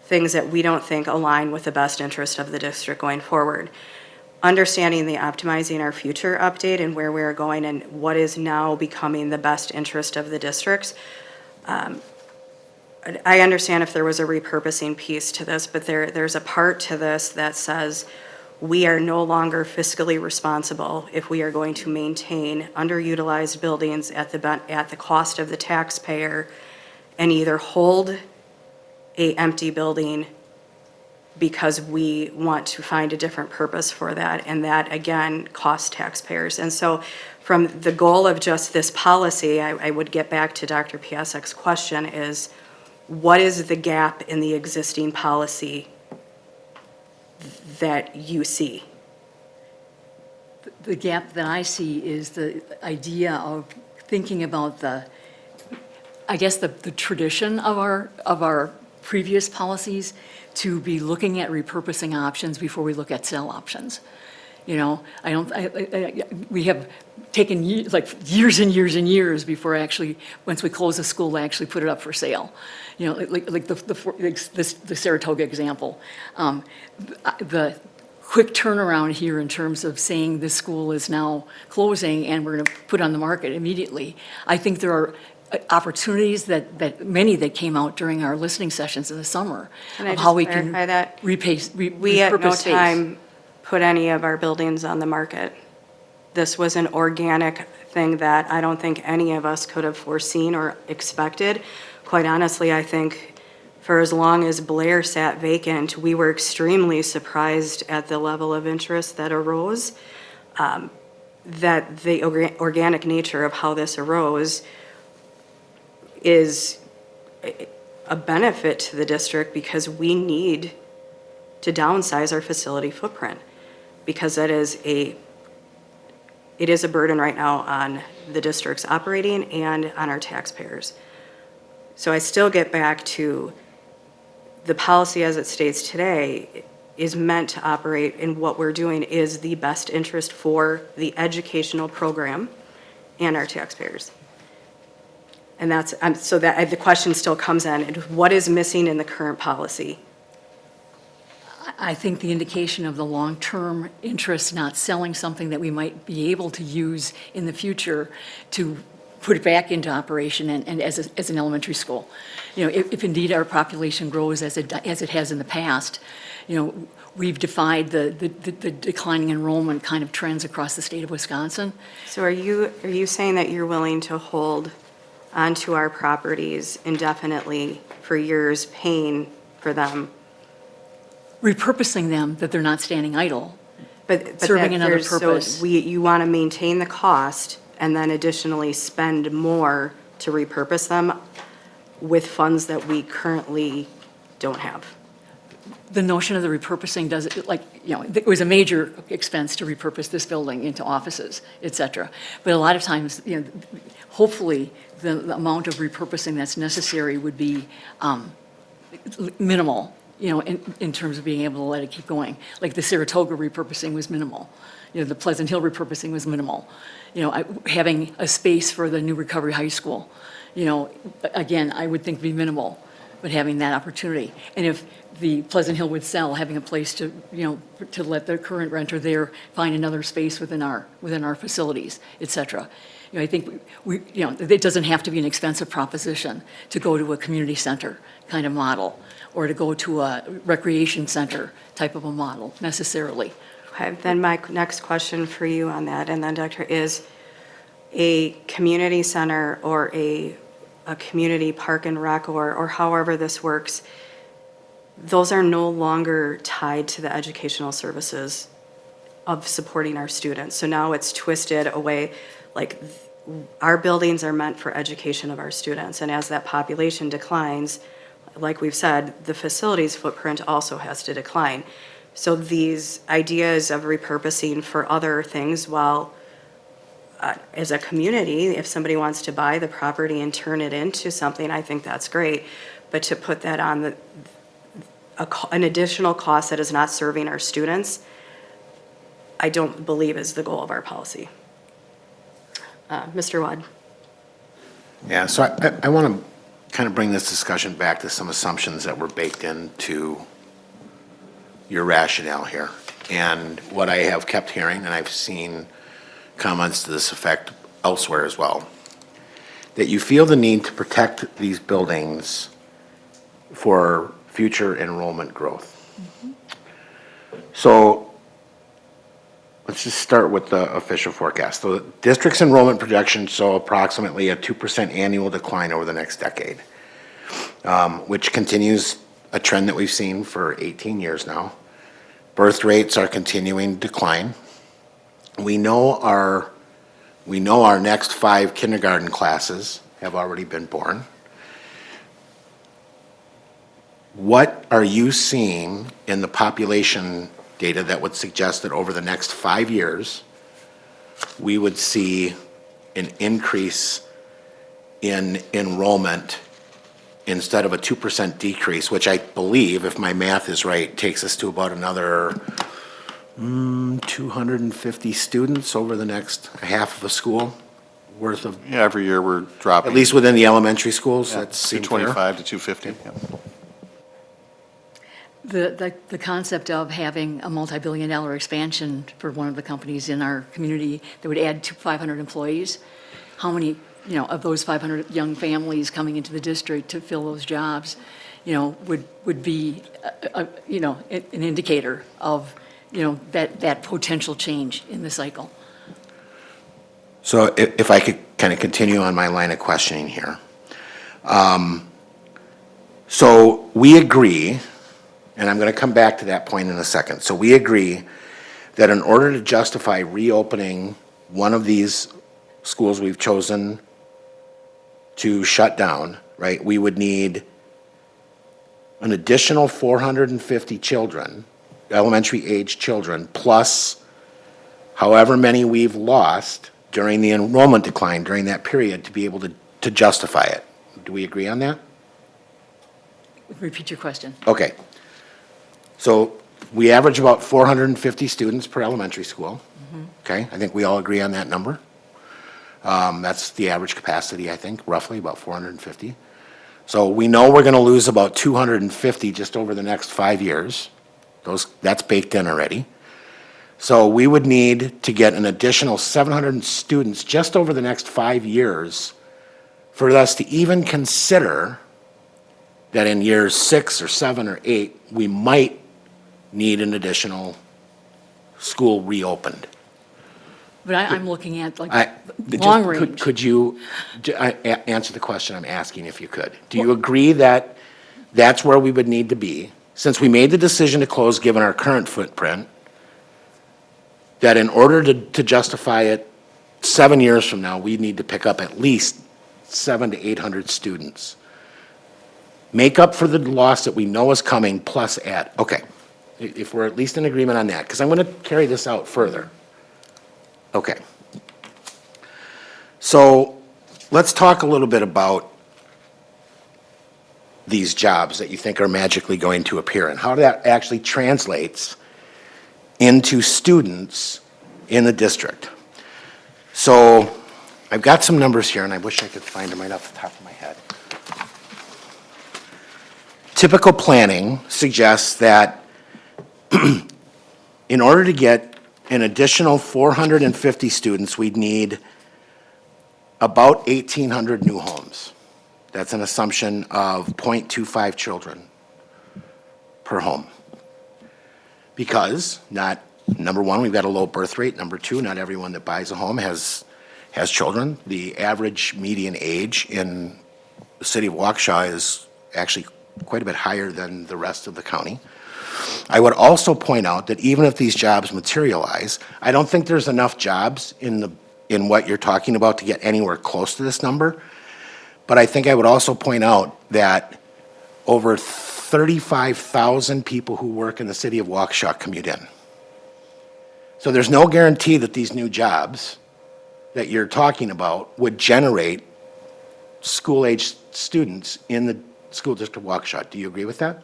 things that we don't think align with the best interest of the district going forward. Understanding the Optimizing Our Future update and where we're going and what is now becoming the best interest of the districts. I understand if there was a repurposing piece to this, but there's a part to this that says we are no longer fiscally responsible if we are going to maintain underutilized buildings at the cost of the taxpayer and either hold a empty building because we want to find a different purpose for that, and that, again, costs taxpayers. And so from the goal of just this policy, I would get back to Dr. Piasek's question is, what is the gap in the existing policy that you see? The gap that I see is the idea of thinking about the tradition of our previous policies to be looking at repurposing options before we look at sale options. We have taken years and years and years before actually, once we close a school, to actually put it up for sale. Like the Saratoga example. The quick turnaround here in terms of saying this school is now closing and we're going to put on the market immediately. I think there are opportunities many that came out during our listening sessions in the summer Can I of how just we can clarify that? repurpose We at no space. time put any of our buildings on the market. This was an organic thing that I don't think any of us could have foreseen or expected. Quite honestly, I think for as long as Blair sat vacant, we were extremely surprised at the level of interest that arose, that the organic nature of how this arose is a benefit to the district because we need to downsize our facility footprint because it is a burden right now on the district's operating and on our taxpayers. So I still get back to the policy as it states today is meant to operate, and what we're doing is the best interest for the educational program and our taxpayers. And the question still comes in, what is missing in the current policy? I think the indication of the long-term interest, not selling something that we might be able to use in the future to put it back into operation and as an elementary school. If indeed our population grows as it has in the past, we've defied the declining enrollment kind of trends across the state of Wisconsin. So are you saying that you're willing to hold onto our properties indefinitely for years, paying for them? Repurposing them, that they're not standing idle, But serving that another there's- purpose. So you want to maintain the cost and then additionally spend more to repurpose them with funds that we currently don't have. The notion of the repurposing does, it was a major expense to repurpose this building into offices, et cetera. But a lot of times, hopefully, the amount of repurposing that's necessary would be minimal, in terms of being able to let it keep going. Like the Saratoga repurposing was minimal. The Pleasant Hill repurposing was minimal. Having a space for the new Recovery High School, again, I would think be minimal, but having that opportunity. And if the Pleasant Hill would sell, having a place to let the current renter there find another space within our facilities, et cetera. I think it doesn't have to be an expensive proposition to go to a community center kind of model or to go to a recreation center type of a model necessarily. Okay, then my next question for you on that, and then Doctor, is a community center or a community park and rec or however this works, those are no longer tied to the educational services of supporting our students. So now it's twisted away, like, our buildings are meant for education of our students, and as that population declines, like we've said, the facilities footprint also has to decline. So these ideas of repurposing for other things, while as a community, if somebody wants to buy the property and turn it into something, I think that's great. But to put that on an additional cost that is not serving our students, I don't believe is the goal of our policy. Mr. Wad? Yeah, so I want to kind of bring this discussion back to some assumptions that were baked into your rationale here. And what I have kept hearing, and I've seen comments to this effect elsewhere as well, that you feel the need to protect these buildings for future enrollment growth. So let's just start with the official forecast. The district's enrollment projections show approximately a 2% annual decline over the next decade, which continues a trend that we've seen for 18 years now. Birth rates are continuing to decline. We know our next 5 kindergarten classes have already been born. What are you seeing in the population data that would suggest that over the next 5 years, we would see an increase in enrollment instead of a 2% decrease, which I believe, if my math is right, takes us to about another 250 students over the next half of a school worth of, Yeah, every year we're dropping. at least within the elementary schools, that's seems fair. 225 to 250, yeah. The concept of having a multi-billion-dollar expansion for one of the companies in our community that would add to 500 employees, how many, of those 500 young families coming into the district to fill those jobs, would be, an indicator of, that potential change in the cycle. So if I could kind of continue on my line of questioning here. So we agree, and I'm going to come back to that point in a second. So we agree that in order to justify reopening one of these schools we've chosen to shut down, right, we would need an additional 450 children, elementary age children, plus however many we've lost during the enrollment decline during that period to be able to justify it. Do we agree on that? Repeat your question. Okay. So we average about 450 students per elementary school. Okay, I think we all agree on that number. That's the average capacity, I think, roughly about 450. So we know we're going to lose about 250 just over the next 5 years. That's baked in already. So we would need to get an additional 700 students just over the next 5 years for us to even consider that in years 6 or 7 or 8, we might need an additional school reopened. But I'm looking at Just long range. Could you answer the question I'm asking if you could? Do you agree that that's where we would need to be, since we made the decision to close given our current footprint, that in order to justify it 7 years from now, we need to pick up at least 700 to 800 students? Make up for the loss that we know is coming, plus add. Okay, if we're at least in agreement on that, because I'm going to carry this out further. Okay. So let's talk a little bit about these jobs that you think are magically going to appear and how that actually translates into students in the district. So I've got some numbers here, and I wish I could find them right off the top of my head. Typical planning suggests that in order to get an additional 450 students, we'd need about 1,800 new homes. That's an assumption of 0.25 children per home. Because number one, we've got a low birth rate. Number two, not everyone that buys a home has children. The average median age in the city of Waukesha is actually quite a bit higher than the rest of the county. I would also point out that even if these jobs materialize, I don't think there's enough jobs in what you're talking about to get anywhere close to this number. But I think I would also point out that over 35,000 people who work in the city of Waukesha commute in. So there's no guarantee that these new jobs that you're talking about would generate school-aged students in the school district of Waukesha. Do you agree with that?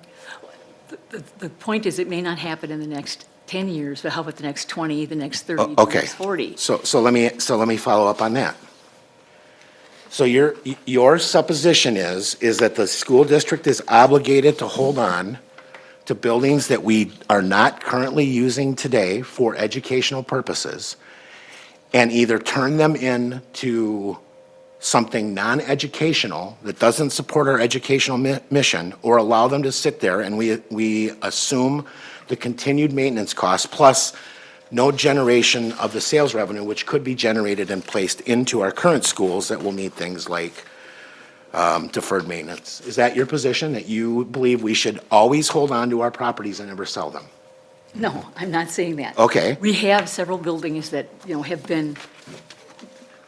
The point is, it may not happen in the next 10 years, but how about the next 20, the next 30, the Okay. next 40? So let me follow up on that. So your supposition is that the school district is obligated to hold on to buildings that we are not currently using today for educational purposes and either turn them into something non-educational that doesn't support our educational mission, or allow them to sit there and we assume the continued maintenance costs plus no generation of the sales revenue which could be generated and placed into our current schools that will need things like deferred maintenance. Is that your position, that you believe we should always hold on to our properties and never sell them? No, I'm not saying that. Okay. We have several buildings that, have been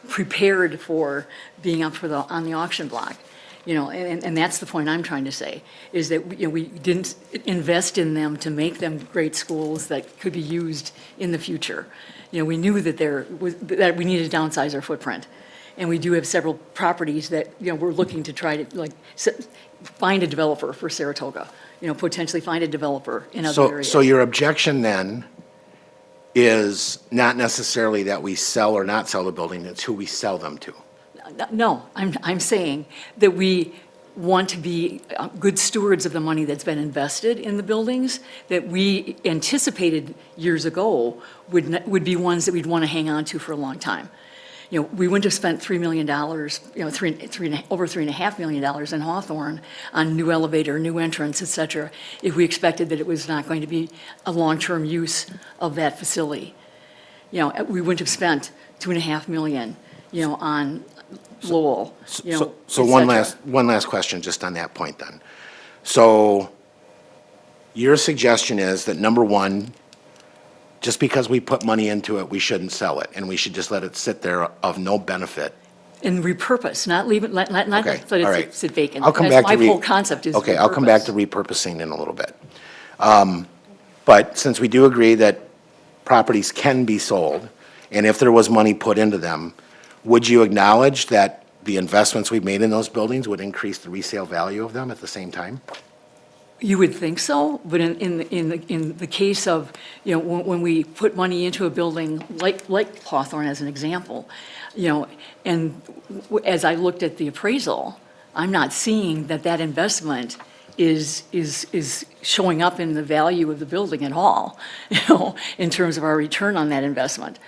prepared for being up on the auction block. And that's the point I'm trying to say, is that, we didn't invest in them to make them great schools that could be used in the future. We knew that we needed to downsize our footprint. And we do have several properties that, we're looking to try to, find a developer for Saratoga, potentially find a developer in other areas. So your objection then is not necessarily that we sell or not sell the building, it's who we sell them to. No, I'm saying that we want to be good stewards of the money that's been invested in the buildings, that we anticipated years ago would be ones that we'd want to hang on to for a long time. We wouldn't have spent $3 million, over $3.5 million in Hawthorne on new elevator, new entrance, et cetera, if we expected that it was not going to be a long-term use of that facility. We wouldn't have spent $2.5 million, on Lowell, So et one cetera. last question just on that point then. So your suggestion is that, number one, just because we put money into it, we shouldn't sell it, and we should just let it sit there of no benefit. And repurpose, not leave it, not Okay, let all it right. sit vacant. I'll come back to That's my whole concept is Okay, I'll come back to repurpose. repurposing in a little bit. But since we do agree that properties can be sold, and if there was money put into them, would you acknowledge that the investments we've made in those buildings would increase the resale value of them at the same time? You would think so, but in the case of, when we put money into a building like Hawthorne as an example, and as I looked at the appraisal, I'm not seeing that investment is showing up in the value of the building at all, in terms of our return on that investment,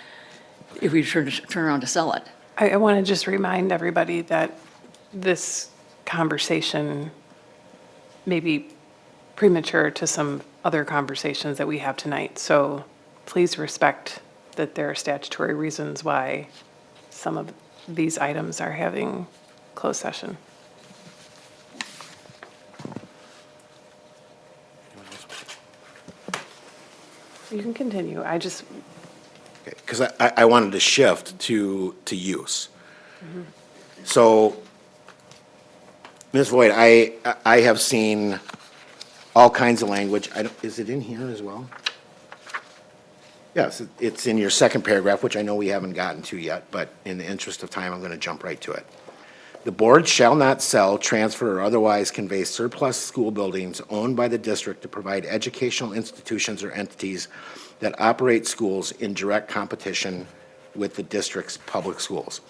if we turn around to sell it. I want to just remind everybody that this conversation may be premature to some other conversations that we have tonight. So please respect that there are statutory reasons why some of these items are having closed session. You can continue. Because I wanted to shift to use. So, Ms. Voigt, I have seen all kinds of language. Is it in here as well? Yes, it's in your second paragraph, which I know we haven't gotten to yet, but in the interest of time, I'm going to jump right to it. The board shall not sell, transfer, or otherwise convey surplus school buildings owned by the district to provide educational institutions or entities that operate schools in direct competition with the district's public schools.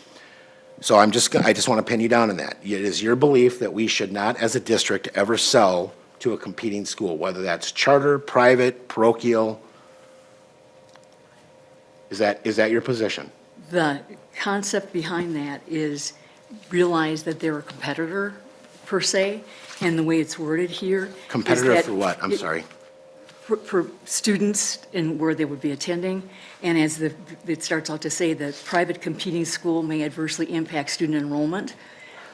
So I just want to pin you down on that. It is your belief that we should not, as a district, ever sell to a competing school, whether that's charter, private, parochial. Is that your position? The concept behind that is realize that they're a competitor, per se, and the way it's worded here. is Competitor that for what? I'm it- sorry. For students and where they would be attending, and as it starts out to say, the private competing school may adversely impact student enrollment,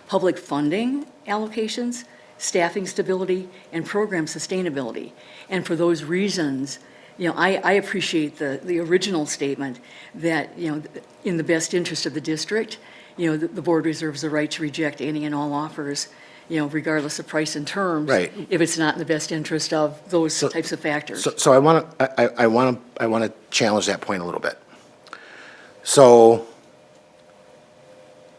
public funding allocations, staffing stability, and program sustainability. And for those reasons, I appreciate the original statement that, in the best interest of the district, the board reserves the right to reject any and all offers, regardless of price and terms. Right. If it's not in the best interest of those types of factors. So I want to challenge that point a little bit. So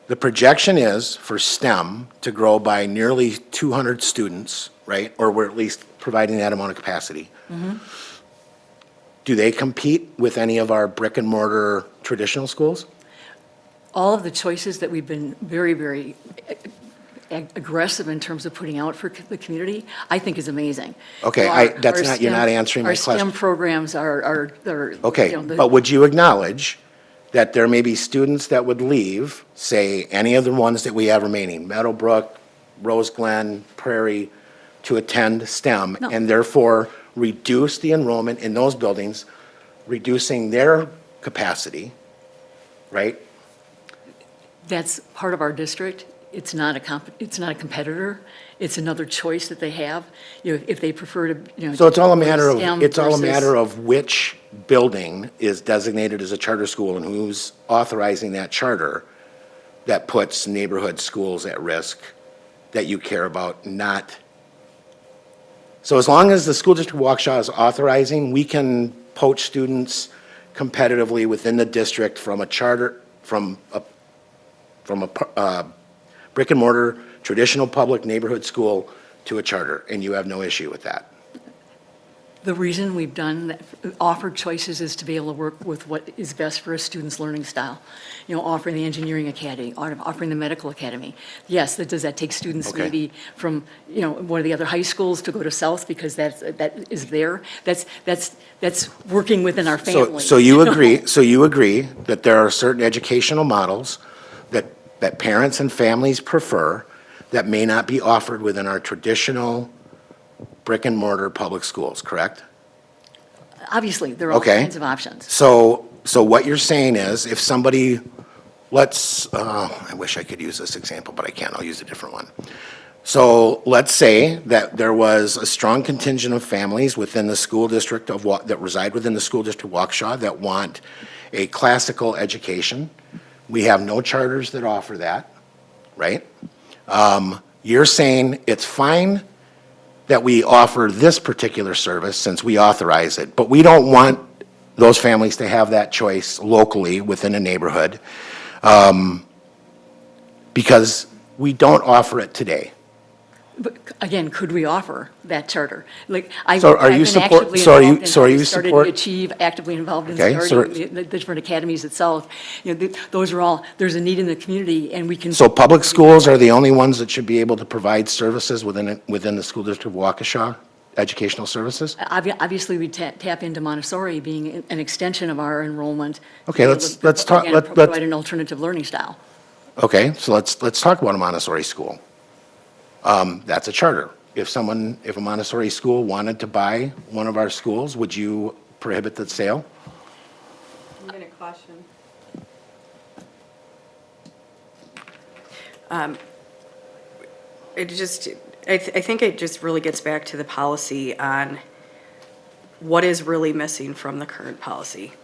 the projection is for STEM to grow by nearly 200 students, right? Or we're at least providing that amount of capacity. Do they compete with any of our brick and mortar traditional schools? All of the choices that we've been very, very aggressive in terms of putting out for the community, I think is amazing. Okay, you're not answering my Our STEM question. programs are. Okay, but would you acknowledge that there may be students that would leave, say, any of the ones that we have remaining, Meadowbrook, Rose Glen, Prairie, to attend STEM, No. and therefore reduce the enrollment in those buildings, reducing their capacity, right? That's part of our district. It's not a competitor. It's another choice that they have. If they prefer to, So it's all a matter STEM of which building is designated as a charter school and who's authorizing that charter that puts neighborhood schools at risk that you care about, not. So as long as the school district of Waukesha is authorizing, we can poach students competitively within the district from a charter, from a brick and mortar, traditional public neighborhood school to a charter, and you have no issue with that. The reason we've offered choices is to be able to work with what is best for a student's learning style. Offering the engineering academy, offering the medical academy. Yes, does that take students Okay. maybe from, one of the other high schools to go to South because that is there? That's working within our family. So you agree that there are certain educational models that parents and families prefer that may not be offered within our traditional brick and mortar public schools, correct? Obviously, there are all Okay. kinds of options. So what you're saying is, if somebody, I wish I could use this example, but I can't, I'll use a different one. So let's say that there was a strong contingent of families within the school district that reside within the school district of Waukesha that want a classical education. We have no charters that offer that, right? You're saying it's fine that we offer this particular service since we authorize it, but we don't want those families to have that choice locally within a neighborhood, because we don't offer it today. But again, could we offer that charter? So are you actively involved in Okay, so- starting the different academies itself. Those are all, there's a need in the community and we can. So public schools are the only ones that should be able to provide services within the school district of Waukesha, educational services? Obviously, we tap into Montessori being an extension of our enrollment. Okay, let's talk- Again, let's- provide an alternative learning style. Okay, so let's talk about a Montessori school. That's a charter. If a Montessori school wanted to buy one of our schools, would you prohibit the sale? I'm going to caution. I think it just really gets back to the policy on what is really missing from the current policy.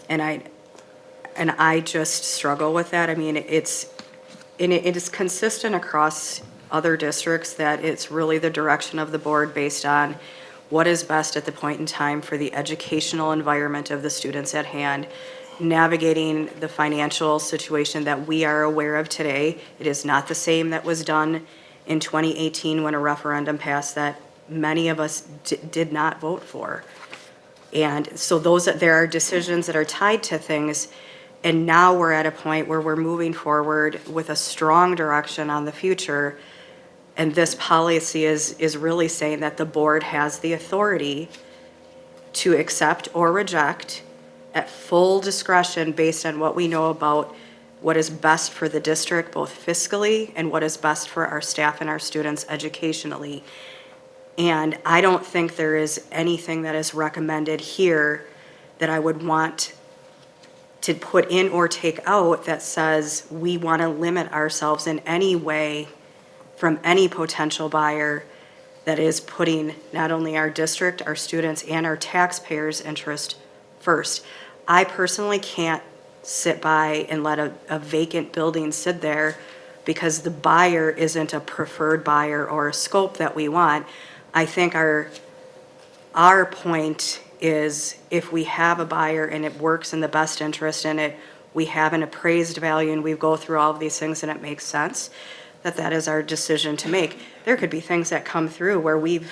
And I just struggle with that. I mean, it is consistent across other districts that it's really the direction of the board based on what is best at the point in time for the educational environment of the students at hand, navigating the financial situation that we are aware of today. It is not the same that was done in 2018 when a referendum passed that many of us did not vote for. And so there are decisions that are tied to things, and now we're at a point where we're moving forward with a strong direction on the future. And this policy is really saying that the board has the authority to accept or reject at full discretion based on what we know about what is best for the district, both fiscally, and what is best for our staff and our students educationally. And I don't think there is anything that is recommended here that I would want to put in or take out that says we want to limit ourselves in any way from any potential buyer that is putting not only our district, our students, and our taxpayers' interest first. I personally can't sit by and let a vacant building sit there because the buyer isn't a preferred buyer or a scope that we want. I think our point is if we have a buyer and it works in the best interest in it, we have an appraised value and we go through all of these things and it makes sense, that is our decision to make. There could be things that come through where we've,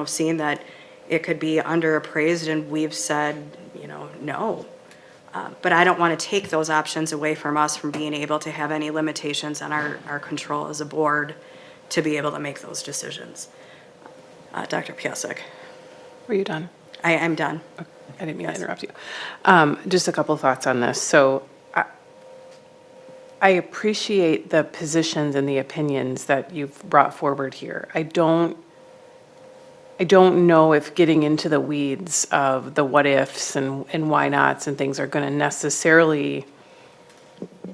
seen that it could be underappraised and we've said, no. But I don't want to take those options away from us from being able to have any limitations on our control as a board to be able to make those decisions. Dr. Piasek. Were you done? I'm done. I didn't mean to interrupt you. Just a couple thoughts on this. So I appreciate the positions and the opinions that you've brought forward here. I don't know if getting into the weeds of the what ifs and why nots and things are going to necessarily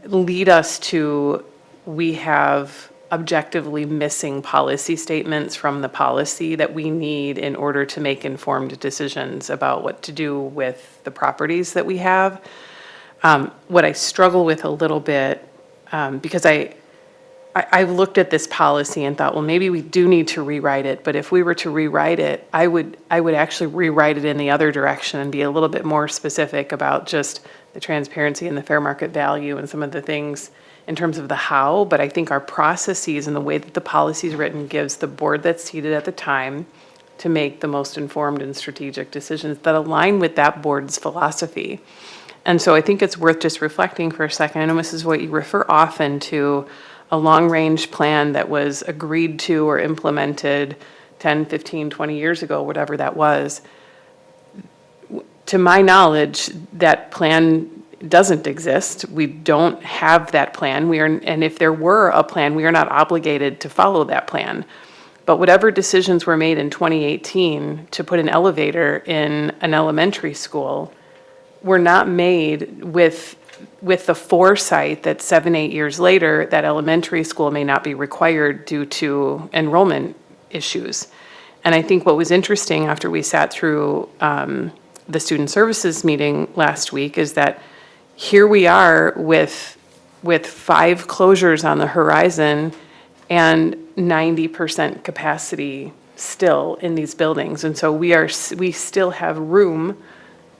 lead us to we have objectively missing policy statements from the policy that we need in order to make informed decisions about what to do with the properties that we have. What I struggle with a little bit, because I've looked at this policy and thought, well, maybe we do need to rewrite it, but if we were to rewrite it, I would actually rewrite it in the other direction and be a little bit more specific about just the transparency and the fair market value and some of the things in terms of the how, but I think our processes and the way that the policy is written gives the board that's seated at the time to make the most informed and strategic decisions that align with that board's philosophy. And so I think it's worth just reflecting for a second. I know this is what you refer often to, a long-range plan that was agreed to or implemented 10, 15, 20 years ago, whatever that was. To my knowledge, that plan doesn't exist. We don't have that plan. And if there were a plan, we are not obligated to follow that plan. But whatever decisions were made in 2018 to put an elevator in an elementary school were not made with the foresight that 7, 8 years later, that elementary school may not be required due to enrollment issues. And I think what was interesting after we sat through the student services meeting last week is that here we are with 5 closures on the horizon and 90% capacity still in these buildings. And so we still have room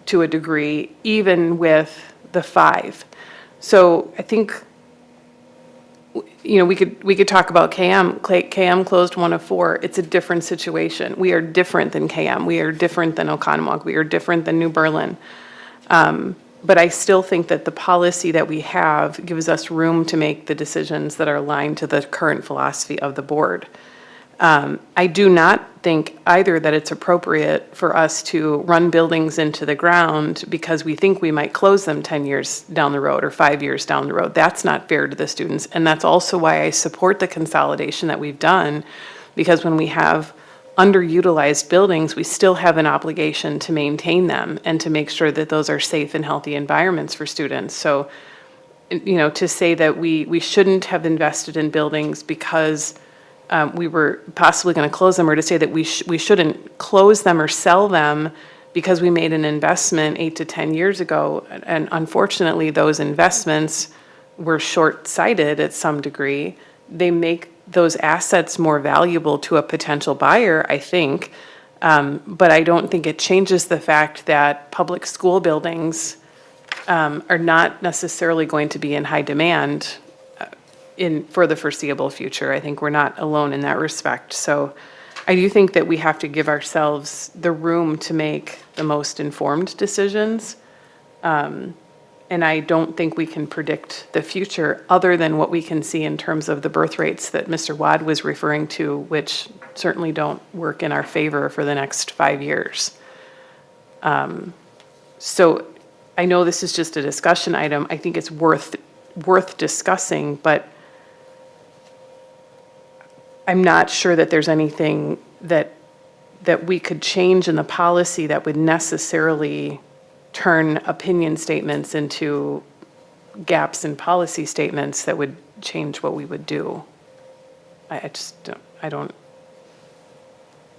to a degree, even with the 5. So I think, we could talk about KM. KM closed 1 of 4. It's a different situation. We are different than KM. We are different than Oconomowoc. We are different than New Berlin. But I still think that the policy that we have gives us room to make the decisions that are aligned to the current philosophy of the board. I do not think either that it's appropriate for us to run buildings into the ground because we think we might close them 10 years down the road or 5 years down the road. That's not fair to the students. And that's also why I support the consolidation that we've done, because when we have underutilized buildings, we still have an obligation to maintain them and to make sure that those are safe and healthy environments for students. So, to say that we shouldn't have invested in buildings because we were possibly going to close them, or to say that we shouldn't close them or sell them because we made an investment 8 to 10 years ago. And unfortunately, those investments were short-sighted at some degree. They make those assets more valuable to a potential buyer, I think. But I don't think it changes the fact that public school buildings are not necessarily going to be in high demand for the foreseeable future. I think we're not alone in that respect. So I do think that we have to give ourselves the room to make the most informed decisions. And I don't think we can predict the future other than what we can see in terms of the birth rates that Mr. Wad was referring to, which certainly don't work in our favor for the next 5 years. So I know this is just a discussion item. I think it's worth discussing, but I'm not sure that there's anything that we could change in the policy that would necessarily turn opinion statements into gaps in policy statements that would change what we would do. I just don't,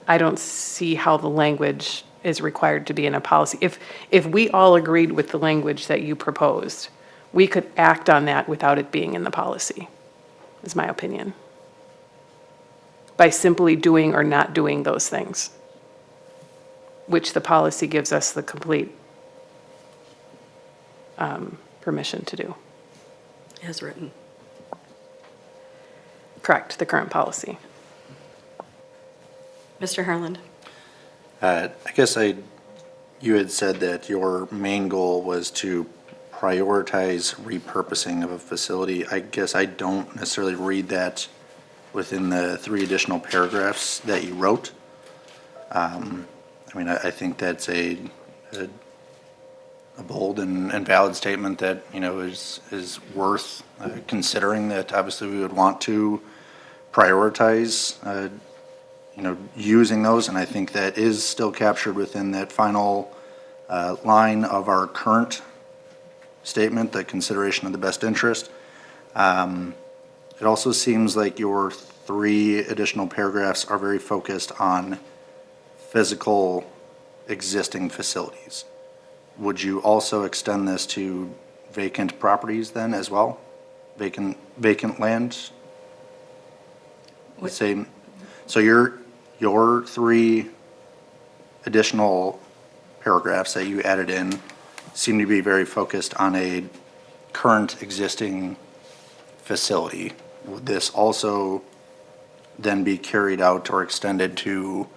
I don't see how the language is required to be in a policy. If we all agreed with the language that you proposed, we could act on that without it being in the policy, is my opinion. By simply doing or not doing those things, which the policy gives us the complete permission to do. As written. Correct, the current policy. Mr. Harland? I guess you had said that your main goal was to prioritize repurposing of a facility. I guess I don't necessarily read that within the 3 additional paragraphs that you wrote. I think that's a bold and valid statement that, is worth considering, that obviously we would want to prioritize, using those, and I think that is still captured within that final line of our current statement, the consideration of the best interest. It also seems like your 3 additional paragraphs are very focused on physical existing facilities. Would you also extend this to vacant properties then as well? Vacant land? Same. So your 3 additional paragraphs that you added in seem to be very focused on a current existing facility. Would this also then be carried out or extended to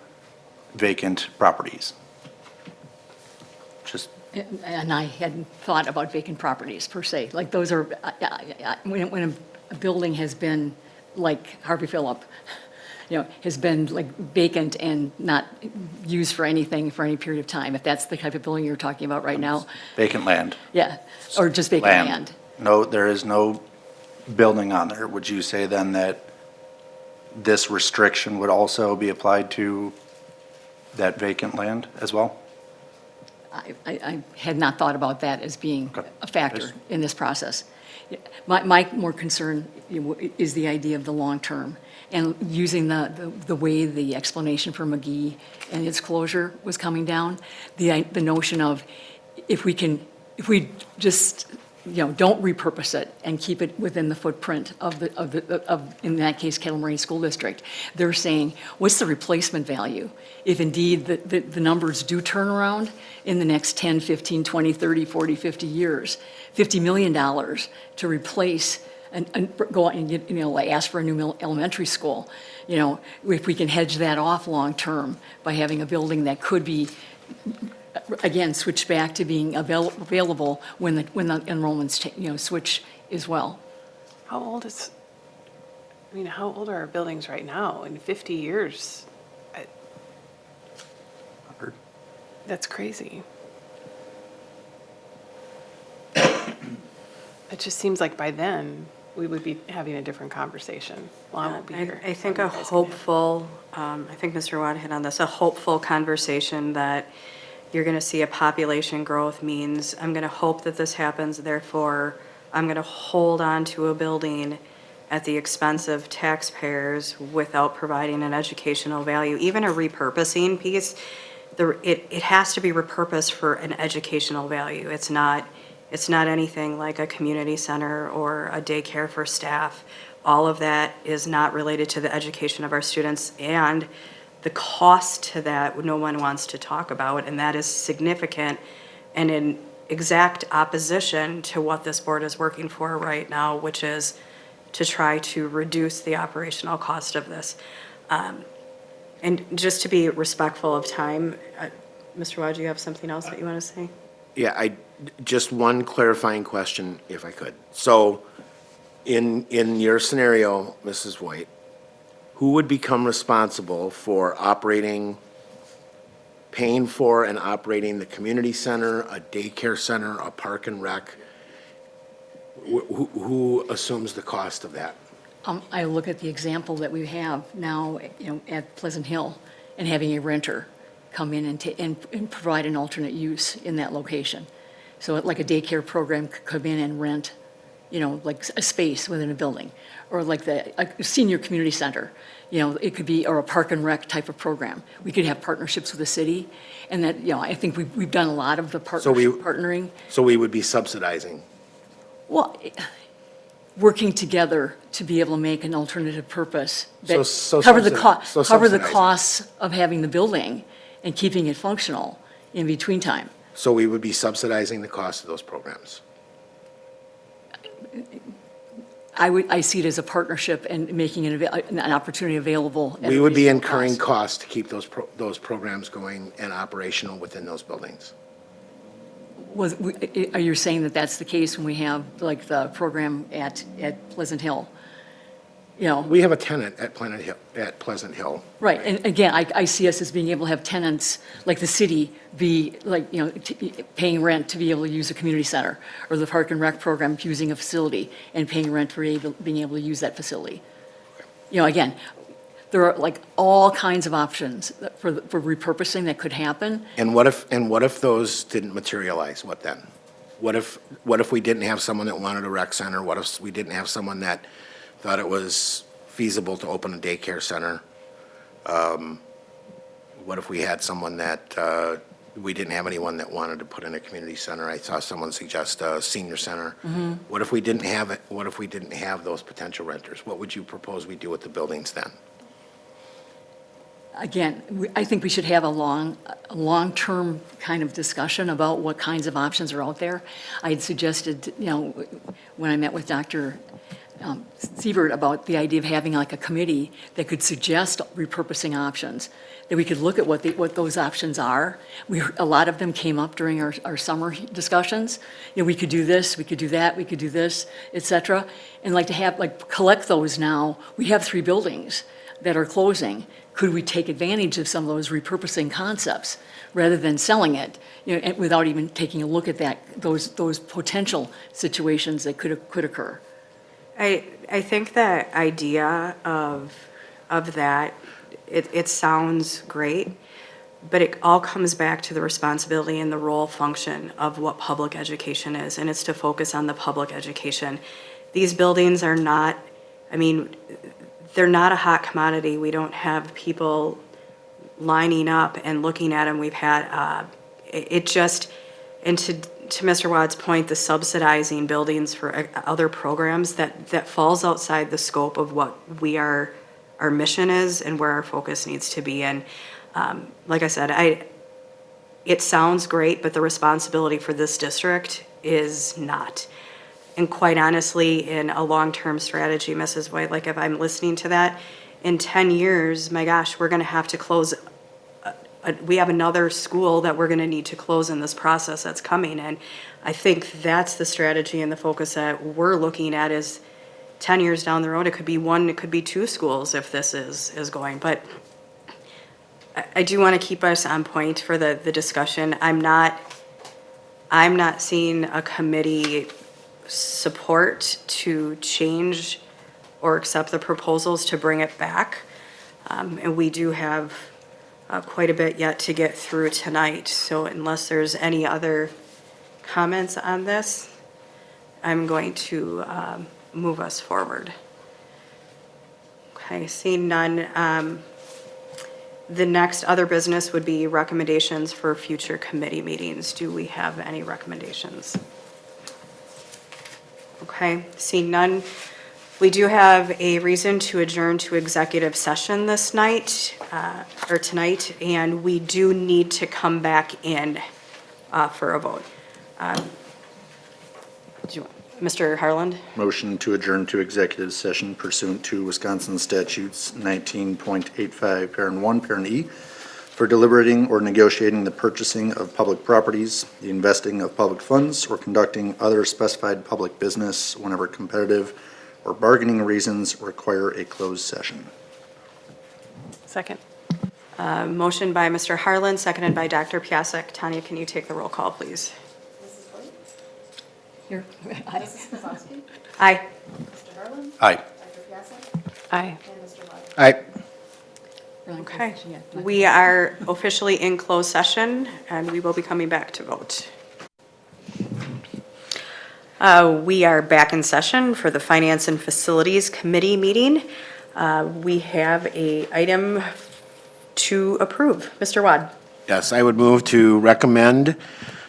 vacant properties? Just, And I hadn't thought about vacant properties per se. Like those are, when a building has been, like Harvey Phillip, has been like vacant and not used for anything for any period of time, if that's the type of building you're talking about right now. vacant land. Yeah, or just vacant land. No, there is no building on there. Would you say then that this restriction would also be applied to that vacant land as well? I had not thought about that as being Okay. a factor in this process. My more concern is the idea of the long term, and using the way the explanation for McGee and its closure was coming down, the notion of if we just, don't repurpose it and keep it within the footprint of in that case, Kettle Moraine School District, they're saying, what's the replacement value? If indeed the numbers do turn around in the next 10, 15, 20, 30, 40, 50 years, $50 million to replace and go out and get, like ask for a new elementary school, if we can hedge that off long-term by having a building that could be, again, switch back to being available when the enrollments, switch as well. How old are our buildings right now? In 50 years? That's crazy. It just seems like by then, we would be having a different conversation. Well, I won't be here. I think so a you guys can have it. hopeful, I think Mr. Watt hit on this, a hopeful conversation that you're going to see a population growth means I'm going to hope that this happens, therefore I'm going to hold on to a building at the expense of taxpayers without providing an educational value. Even a repurposing piece, it has to be repurposed for an educational value. It's not anything like a community center or a daycare for staff. All of that is not related to the education of our students, and the cost to that, no one wants to talk about, and that is significant and in exact opposition to what this board is working for right now, which is to try to reduce the operational cost of this. And just to be respectful of time, Mr. Wad, do you have something else that you want to say? Yeah, just one clarifying question, if I could. So, in your scenario, Mrs. White, who would become responsible for paying for and operating the community center, a daycare center, a park and rec? Who assumes the cost of that? I look at the example that we have now, at Pleasant Hill, and having a renter come in and provide an alternate use in that location. So like a daycare program could come in and rent like a space within a building, or like a senior community center. It could be, or a park and rec type of program. We could have partnerships with the city, and that, I think we've done a lot of the partnering. So we would be subsidizing. Well, working together to be able to make an alternative purpose that So cover the subsidizing. costs of having the building and keeping it functional in between time. So we would be subsidizing the cost of those programs. I see it as a partnership and making an opportunity available. at a We would be reasonable incurring cost. costs to keep those programs going and operational within those buildings. Are you saying that that's the case when we have like the program at Pleasant Hill? We have a tenant at Pleasant Hill. Right, and again, I see us as being able to have tenants, like the city, be like, paying rent to be able to use a community center, or the park and rec program using a facility and paying rent for being able to use that facility. Again, there are like all kinds of options for repurposing that could happen. And what if those didn't materialize? What then? What if we didn't have someone that wanted a rec center? What if we didn't have someone that thought it was feasible to open a daycare center? What if we had someone that, we didn't have anyone that wanted to put in a community center? I saw someone suggest a senior center. What if we didn't have it? What if we didn't have those potential renters? What would you propose we do with the buildings then? Again, I think we should have a long-term kind of discussion about what kinds of options are out there. I had suggested, when I met with Dr. Siebert about the idea of having like a committee that could suggest repurposing options, that we could look at what those options are. A lot of them came up during our summer discussions. We could do this, we could do that, we could do this, et cetera. And like to have, collect those now. We have 3 buildings that are closing. Could we take advantage of some of those repurposing concepts rather than selling it, and without even taking a look at those potential situations that could occur? I think the idea of that, it sounds great, but it all comes back to the responsibility and the role function of what public education is, and it's to focus on the public education. These buildings are not, they're not a hot commodity. We don't have people lining up and looking at them. We've had, and to Mr. Watt's point, the subsidizing buildings for other programs, that falls outside the scope of what our mission is and where our focus needs to be. And like I said, it sounds great, but the responsibility for this district is not. And quite honestly, in a long-term strategy, Mrs. White, like if I'm listening to that, in 10 years, my gosh, we're going to have to close. We have another school that we're going to need to close in this process that's coming. And I think that's the strategy and the focus that we're looking at is 10 years down the road. It could be 1, it could be 2 schools if this is going. But I do want to keep us on point for the discussion. I'm not seeing a committee support to change or accept the proposals to bring it back. And we do have quite a bit yet to get through tonight. So unless there's any other comments on this, I'm going to move us forward. Okay, seeing none. The next other business would be recommendations for future committee meetings. Do we have any recommendations? Okay, seeing none. We do have a reason to adjourn to executive session this night, or tonight, and we do need to come back in for a vote. Mr. Harland? Motion to adjourn to executive session pursuant to Wisconsin statutes 19.85, parent 1, parent E, for deliberating or negotiating the purchasing of public properties, the investing of public funds, or conducting other specified public business whenever competitive or bargaining reasons require a closed session. Second. Motion by Mr. Harland, seconded by Dr. Piasek. Tanya, can you take the roll call, please? Here. Aye. Aye. Aye. Aye. Okay. We are officially in closed session, and we will be coming back to vote. We are back in session for the Finance and Facilities Committee meeting. We have a item to approve. Mr. Wad. Yes, I would move to recommend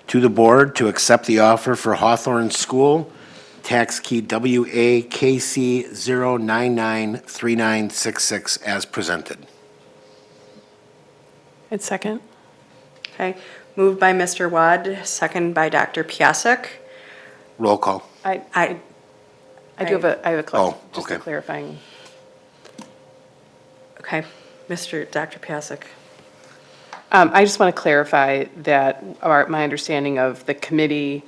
to the board to accept the offer for Hawthorne School, tax key WAKC 0993966 as presented. And second? Okay, moved by Mr. Wad, second by Dr. Piasek. Roll call. I I do have a Oh, just a okay. clarifying. Okay, Dr. Piasek. I just want to clarify that my understanding of the committee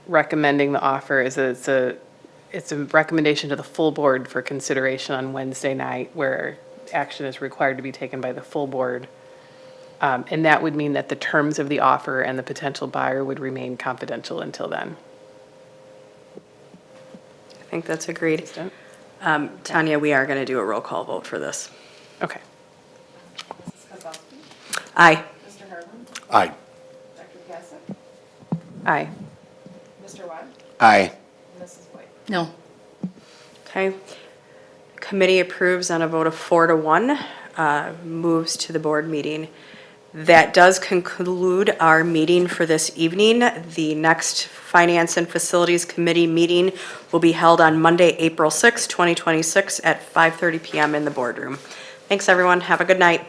recommending the offer is that it's a recommendation to the full board for consideration on Wednesday night, where action is required to be taken by the full board. And that would mean that the terms of the offer and the potential buyer would remain confidential until then. I think that's agreed. Consistent? Tanya, we are going to do a roll call vote for this. Okay. Aye. Aye. Aye. Aye. No. Okay. Committee approves on a vote of 4-1, moves to the board meeting. That does conclude our meeting for this evening. The next Finance and Facilities Committee meeting will be held on Monday, April 6, 2026 at 5:30 PM in the boardroom. Thanks, everyone. Have a good night.